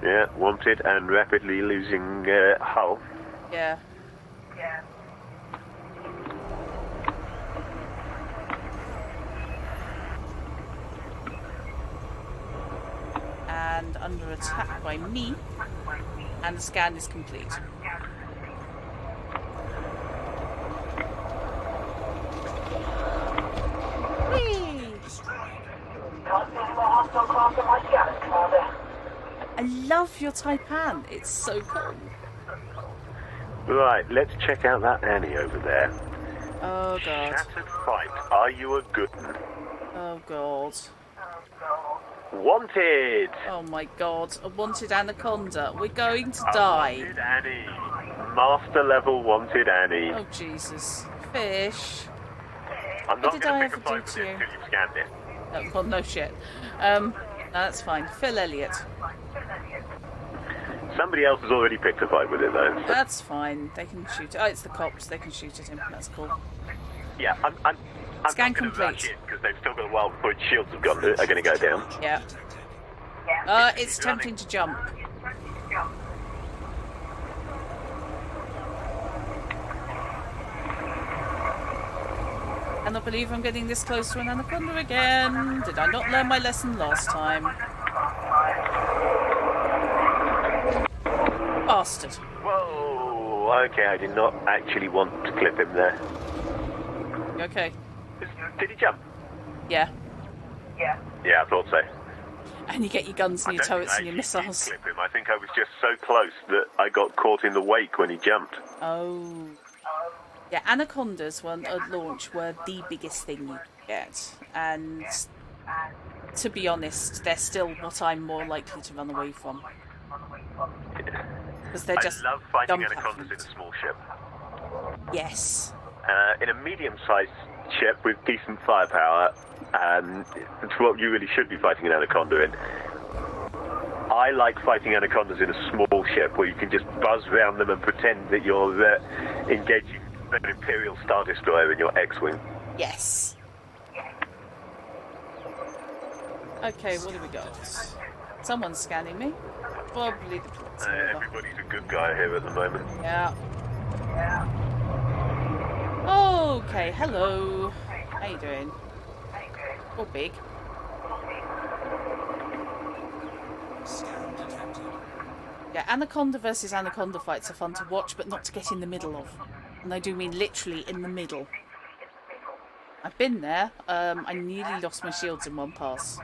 Yeah, wanted and rapidly losing hull. Yeah. And under attack by me, and the scan is complete. Whee! I love your Taipan, it's so cool. Right, let's check out that Annie over there. Oh god. Shattered fight, are you a good one? Oh god. Wanted! Oh my god, a wanted anaconda. We're going to die. Wanted Annie. Master level wanted Annie. Oh Jesus. Fish. I'm What not did I going to ever pick a fight do with to it you? until you've scanned it. Oh, well, no shit. No, that's fine. Phil Elliott. Somebody else has already picked a fight with it though. That's fine. They can shoot it. Oh, it's the cops. They can shoot at him. That's cool. Yeah, I'm Scan not going to complete. rush in because they've still got a while before its shields are going to go down. Yeah. It's tempting to jump. I cannot believe I'm getting this close to an anaconda again. Did I not learn my lesson last time? Bastard. Whoa, okay, I did not actually want to clip him there. You okay? Did he jump? Yeah. Yeah, I thought so. And you get your guns and your turrets and your missiles. Clip him. I think I was just so close that I got caught in the wake when he jumped. Oh. Yeah, anacondas at launch were the biggest thing you could get. And to be honest, they're still what I'm more likely to run away from. Because they're just I love fighting dumb anacondas in packages. a small ship. Yes. In a medium-sized ship with decent firepower, it's what you really should be fighting an anaconda in. I like fighting anacondas in a small ship where you can just buzz around them and pretend that you're engaging an Imperial Star Destroyer in your X-Wing. Yes. Okay, what do we got? Someone's scanning me. Probably the pizza. Everybody's a good guy here at the moment. Yeah. Okay, hello. How you doing? Or big. Scan detected. Yeah, Anaconda versus Anaconda fights are fun to watch, but not to get in the middle of. And I do mean literally in the middle. I've been there. I nearly lost my shields in one pass.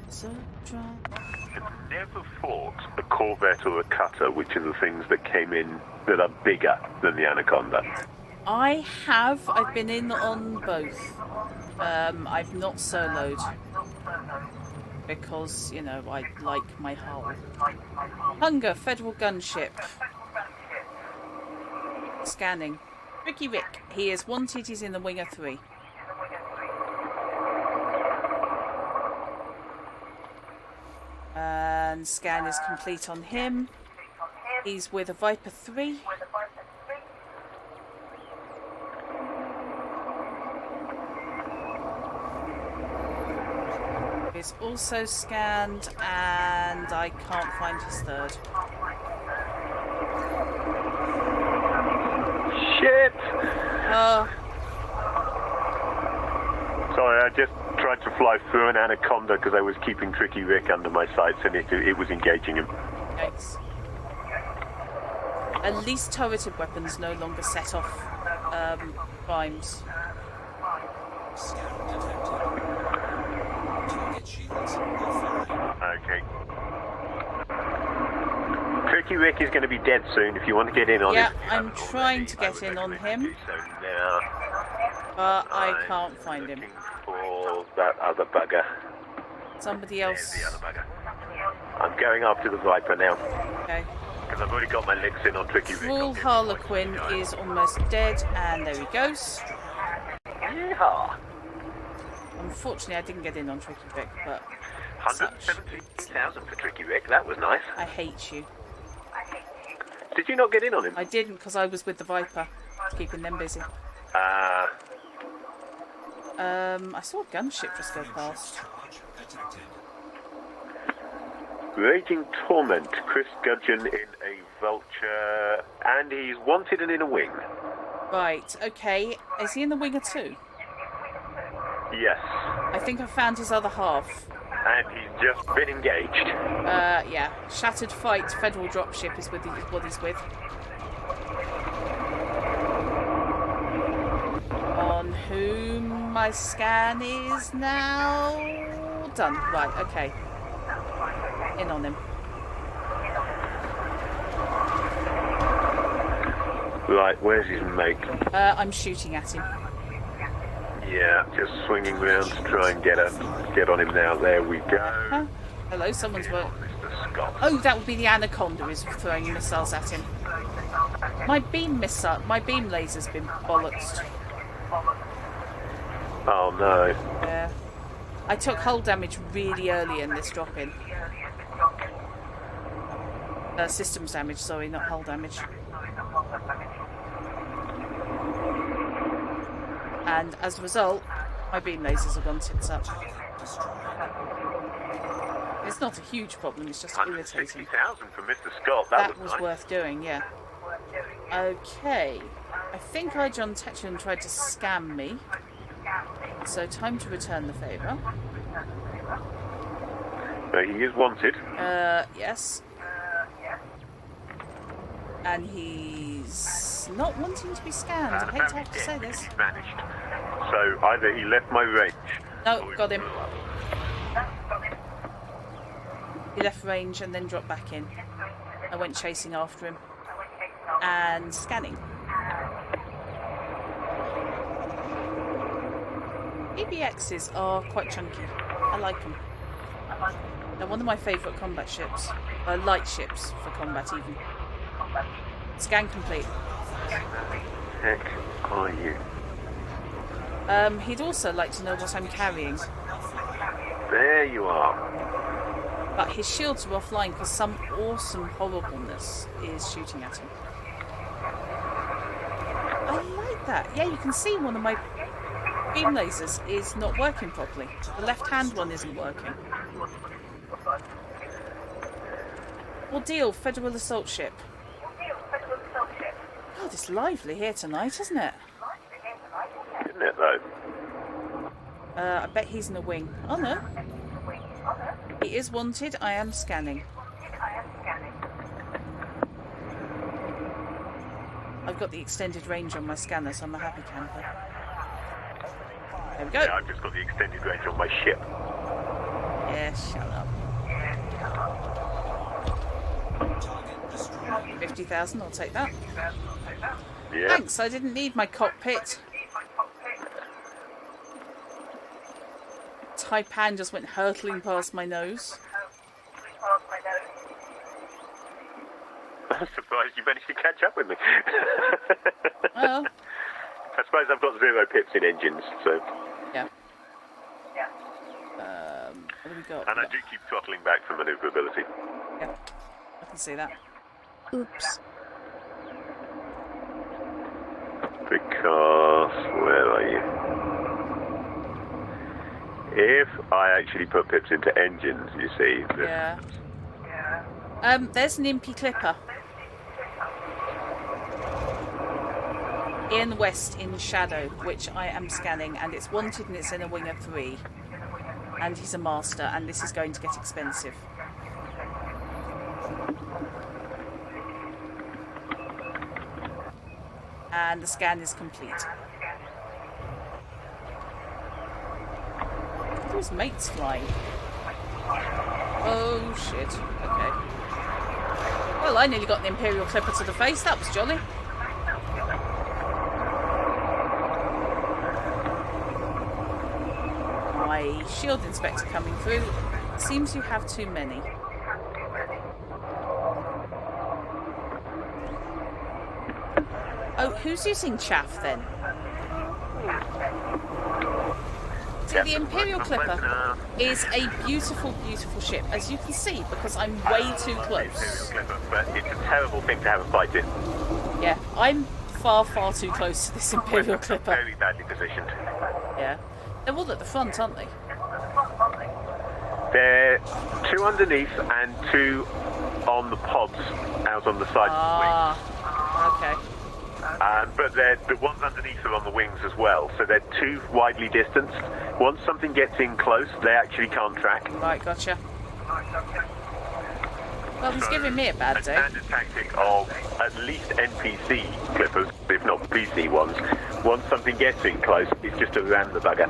So I've never fought a Corvette or a Cutter, which are the things that came in that are bigger than the Anaconda. I have. I've been in on both. I've not soloed. Because, you know, I like my hull. Hunger, Federal Gunship. Scanning. Ricky Rick. He is wanted. He's in the Winger 3. And scan is complete on him. He's with a Viper 3. He's also scanned, and I can't find his third. Shit! Oh, Sorry, I just tried to fly through an Anaconda because I was keeping Tricky Rick under my sights and it was engaging him. yikes. At least turreted weapons no longer set off primes. Scan detected. Target shields offline. Okay. Tricky Rick is going to be dead soon if you want to get in on Yeah, him. I'm trying to get in on him, So now but I can't find him. looking for that other bugger. Somebody There's else. the other bugger. I'm going after the Viper now Okay. because I've already got my licks in on Tricky Rick. Full Harlequin is almost dead, and there he goes. Yeehaw! Unfortunately, I didn't get in on Tricky Rick, but such. 117,000 for Tricky Rick. That was nice. I hate you. Did you not get in on him? I didn't because I was with the Viper, keeping them busy. I saw a gunship just go past. Charge detected. Raging Torment, Chris Gudgeon in a Vulture, and he's wanted and in a wing. Right, okay. Is he in the Winger too? Yes, I think I found his other half. and he's just been engaged. Yeah. Shattered Fight Federal Dropship is what he's with. On whom my scan is now done. Right, okay. In on him. Right, where's his mate? I'm shooting at him. Yeah, just swinging round to try and get on him now. There we go. Huh? Hello, someone's work. Mr. Scott. Oh, that would be the Anaconda is throwing missiles at him. My beam laser's been bollocksed. Oh no. Yeah. I took hull damage really early in this drop-in. Systems damage, sorry, not hull damage. And as a result, my beam lasers have gone tits up. It's not a huge problem, it's just irritating. 160,000 for Mr. Scott. That Was nice. worth doing, yeah. Okay. I think I John Tetchin tried to scam me. So time to return the favour. He is wanted. Yes. And he's not wanting to be scanned. I hate to have to say this. He's vanished. So either he left my range. No, got him. He left range and then dropped back in. I went chasing after him. And scanning. EBXs are quite chunky. I like them. They're one of my favourite combat ships. Light ships for combat even. Scan complete. Heck are you? He'd also like to know what I'm carrying. There you are. But his shields are offline because some awesome horribleness is shooting at him. I like that. Yeah, you can see one of my beam lasers is not working properly. The left-hand one isn't working. Ordeal, Federal Assault Ship. God, it's lively here tonight, isn't it? Isn't it, though? I bet he's in a wing. Oh, no. He is wanted. I am scanning. I've got the extended range on my scanner, so I'm a happy camper. There we go. Yeah, I've just got the extended range on my ship. Yeah, shut up. 50,000, I'll take that. Yeah. Thanks, I didn't need my cockpit. Taipan just went hurtling past my nose. I'm surprised you managed to catch up with me. Well, I suppose I've got 0 pips in engines, so... yeah. What have we got? And I do keep throttling back for manoeuvrability. Yeah, I can see that. Oops. Because... where are you? If I actually put pips into engines, you see... Yeah. There's an Impy Clipper. In the west, in shadow, which I am scanning, and it's wanted and it's in a wing of 3. And he's a master, and this is going to get expensive. And the scan is complete. Look at his mates flying. Oh shit. Okay. Well, I nearly got the Imperial Clipper to the face. That was jolly. My shield inspector coming through. Seems you have too many. Oh, who's using chaff then? See, the Imperial Clipper is a beautiful, beautiful ship, as you can see, because I'm way too close. Clipper, but it's a terrible thing to have a fight in. Yeah, I'm far, far too close to this Imperial Clipper. Very badly positioned. Yeah. They're all at the front, aren't they? They're 2 underneath and 2 on the pods out on the side of the wings. Okay. But the ones underneath are on the wings as well, so they're too widely distanced. Once something gets in close, they actually can't track. Right, gotcha. Well, he's giving me a bad day. A standard tactic of at least NPC clippers, if not PC ones, once something gets in close, it's just to ram the bugger.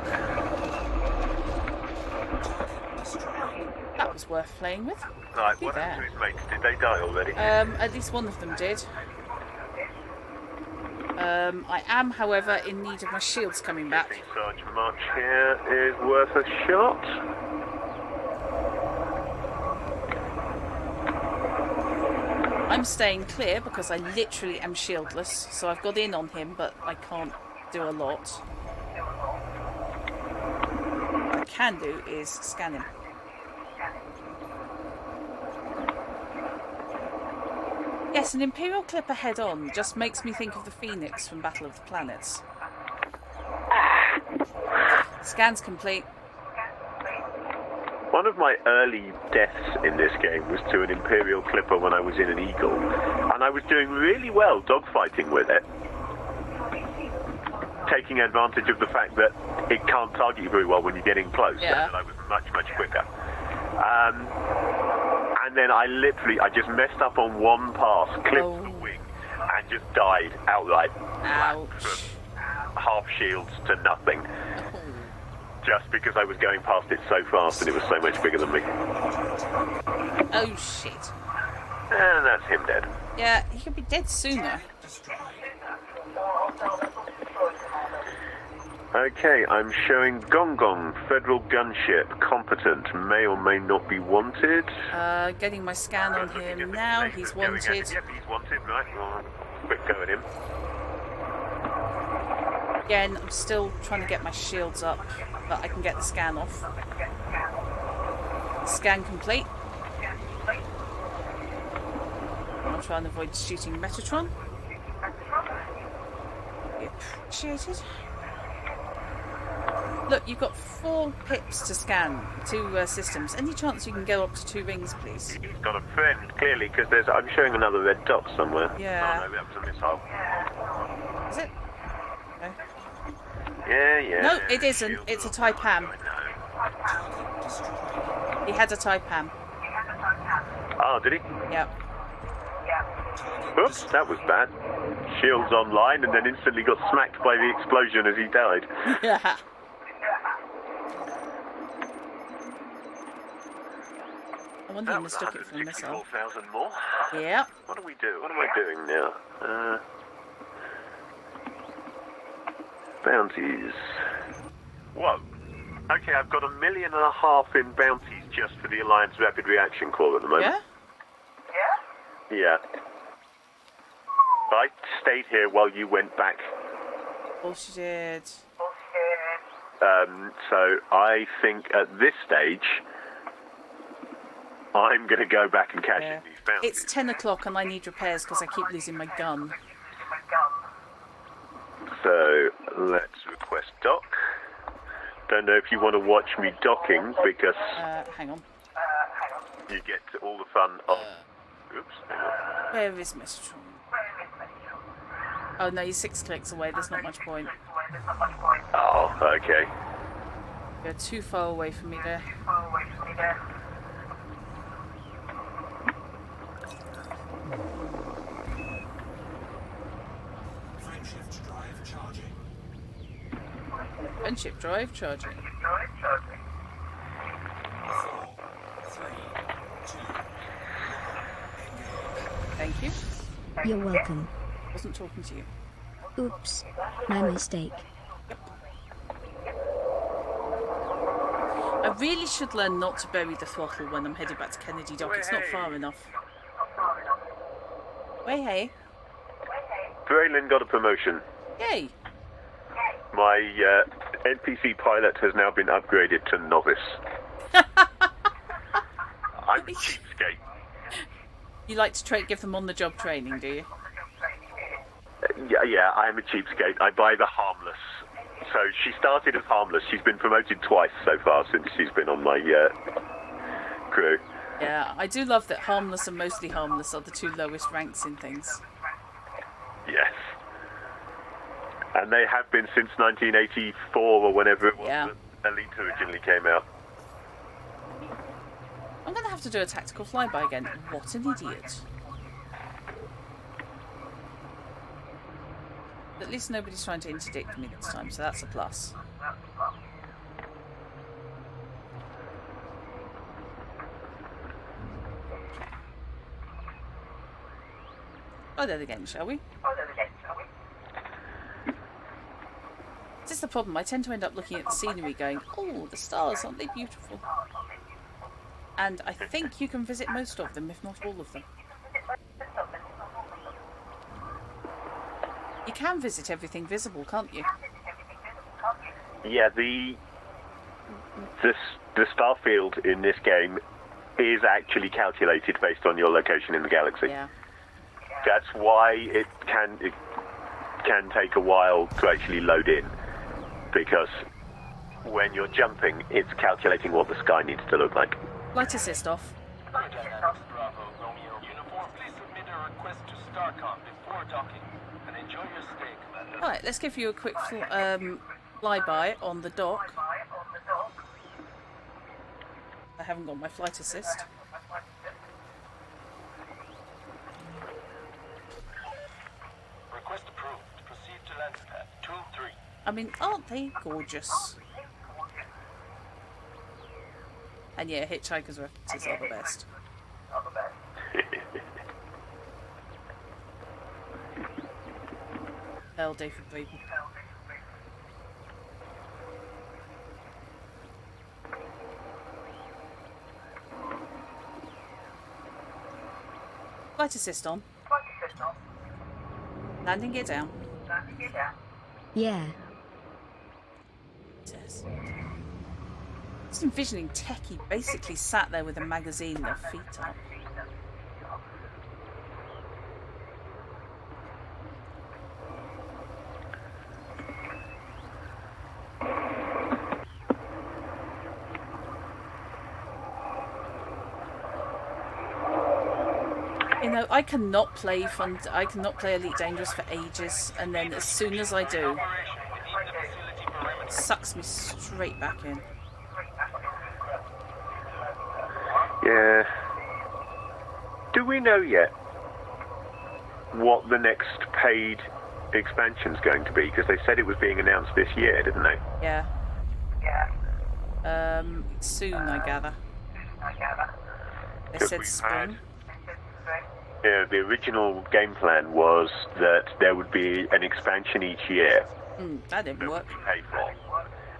That was worth playing with. Right, what happened to his mates? Did they die already? At least one of them did. I am, however, in need of my shields coming back. I think Sergeant March here is worth a shot. I'm staying clear because I literally am shieldless, so I've got in on him, but I can't do a lot. What I can do is scan him. Yes, an Imperial Clipper head-on just makes me think of the Phoenix from Battle of the Planets. Scan's complete. One of my early deaths in this game was to an Imperial Clipper when I was in an Eagle, and I was doing really well dogfighting with it, taking advantage of the fact that it can't target you very well when you're getting close. Yeah. And I was much, much quicker. And then I just messed up on one pass, clipped the wing, and just died outright. Ouch. From half shields to nothing. Just because I was going past it so fast and it was so much bigger than me. Oh shit. And that's him dead. Yeah, he could be dead sooner. Okay, I'm showing Gong Gong, Federal Gunship, competent, may or may not be wanted. Getting my scan on him now, he's wanted. Yep, he's wanted, right. Well, quick go at him. Again, I'm still trying to get my shields up, but I can get the scan off. Scan complete. I'll try and avoid shooting Metatron. Be appreciated. Look, you've got 4 pips to scan, 2 systems. Any chance you can go up to 2 rings, please? He's got a friend, clearly, because I'm showing another red dot somewhere. Yeah. Oh, no, that was a missile. Is it? No. Yeah. No, it isn't. It's a Taipan. He had a Taipan. Oh, did he? Yep. Oops, that was bad. Shields online and then instantly got smacked by the explosion as he died. Yeah. I wonder That who was mistook it for a missile. 164,000 more. Yep. What do we do? What am I doing now? Bounties. Whoa. Okay, I've got 1.5 million in bounties just for the Alliance Rapid Reaction Corps at the moment. Yeah? Yeah. I stayed here while you went back. Bullshit. So I think at this stage, I'm going to go back and cash in these bounties. It's 10 o'clock and I need repairs because I keep losing my gun. So let's request dock. Don't know if you want to watch me docking because Hang on. you get all the fun of... Oops. Hang on. Where is Mistral? Oh no, you're 6 clicks away, there's not much point. Oh, okay. You're too far away from me there. Frameshift drive charging. Friendship drive charging. 4, 3, 2, 1. Engage. Thank you. You're welcome. Wasn't talking to you. Oops. My mistake. I really should learn not to bury the throttle when I'm headed back to Kennedy Dock. It's not far enough. Way hey. Braylon got a promotion. Yay. My NPC pilot has now been upgraded to novice. I'm a cheapskate. You like to give them on-the-job training, do you? Yeah, I'm a cheapskate. I buy the harmless. So she started as harmless. She's been promoted twice so far since she's been on my crew. Yeah, I do love that harmless and mostly harmless are the 2 lowest ranks in things. Yes. And they have been since 1984 or whenever it was that Elite originally came out. I'm going to have to do a tactical flyby again. What an idiot. At least nobody's trying to interdict me this time, so that's a plus. Oh, there again, shall we? This is the problem. I tend to end up looking at the scenery going, oh, the stars, aren't they beautiful? And I think you can visit most of them, if not all of them. You can visit everything visible, can't you? Yeah, the star field in this game is actually calculated based on your location in the galaxy. Yeah. That's why it can take a while to actually load in, because when you're jumping, it's calculating what the sky needs to look like. Light assist off. Dynamics Bravo, Romeo. Uniform, please submit a request to STARCOM before docking. And enjoy your stay, Commander. Right, let's give you a quick flyby on the dock. I haven't got my flight assist. Request approved. Proceed to launch pad 2-3. I mean, aren't they gorgeous? And yeah, Hitchhiker's references are the best. Hell, David Braden. Flight assist on. Landing gear down. Yeah. Just envisioning Techie basically sat there with a magazine, their feet up. You know, I cannot play Elite Dangerous for ages, and then as soon as I do, it sucks me straight back in. Yeah. Do we know yet what the next paid expansion's going to be? Because they said it was being announced this year, didn't they? Yeah. Soon, I gather. They said spring. Yeah, the original game plan was that there would be an expansion each year. That didn't work. Paid for.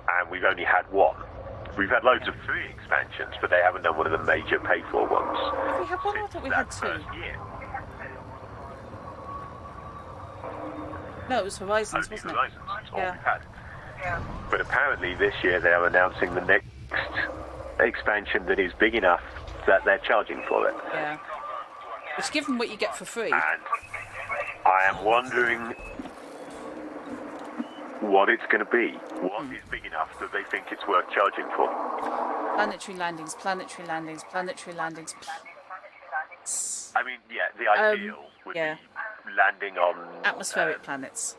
And we've only had one. We've had loads of free expansions, but they haven't done one of the major paid-for ones. We had one, I thought we had two. Year. No, it was Horizons, wasn't it? Horizons, that's all Yeah. we've had. But apparently this year they are announcing the next expansion that is big enough that they're charging for it. Yeah. Which, given what you get for free... And I am wondering what it's going to be. What is big enough that they think it's worth charging for? Planetary landings, planetary landings, planetary landings. I mean, yeah, the ideal would be landing on atmospheric planets,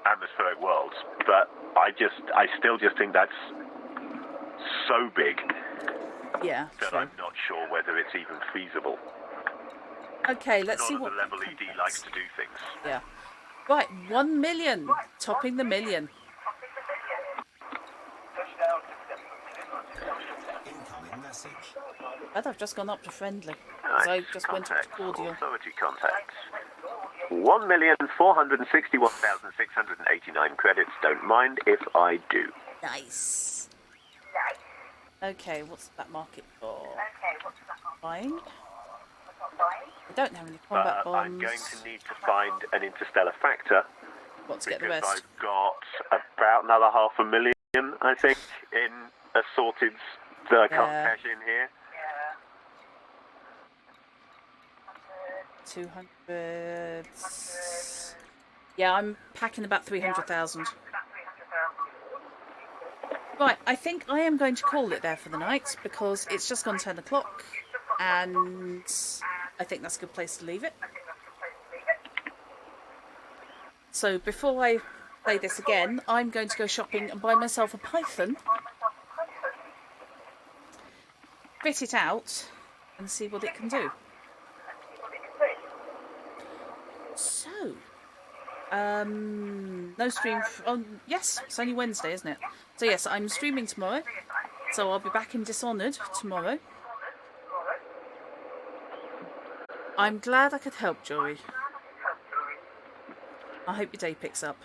atmospheric worlds, but I still just think that's so big yeah, that true. I'm not sure whether it's even feasible. Okay, let's Not see at what the level ED likes to do things. Yeah. Right, 1 million. Topping the million. Incoming message. I've just gone up to friendly. So I just went up to cordial. Authority contacts. 1,461,689 credits. Don't mind if I do. Nice. Okay, what's that market for? Buying? I don't have any combat bombs. I'm going to need to find an interstellar factor. What, to get the because rest? I've got about another 500,000, I think, in assorted that I can't cash in here. 200. Yeah, I'm packing about 300,000. Right, I think I am going to call it there for the night because it's just gone 10 o'clock and I think that's a good place to leave it. So before I play this again, I'm going to go shopping and buy myself a Python, fit it out and see what it can do. So, no stream. Yes, it's only Wednesday, isn't it? So yes, I'm streaming tomorrow. So I'll be back in Dishonored tomorrow. I'm glad I could help, Jory. I hope your day picks up.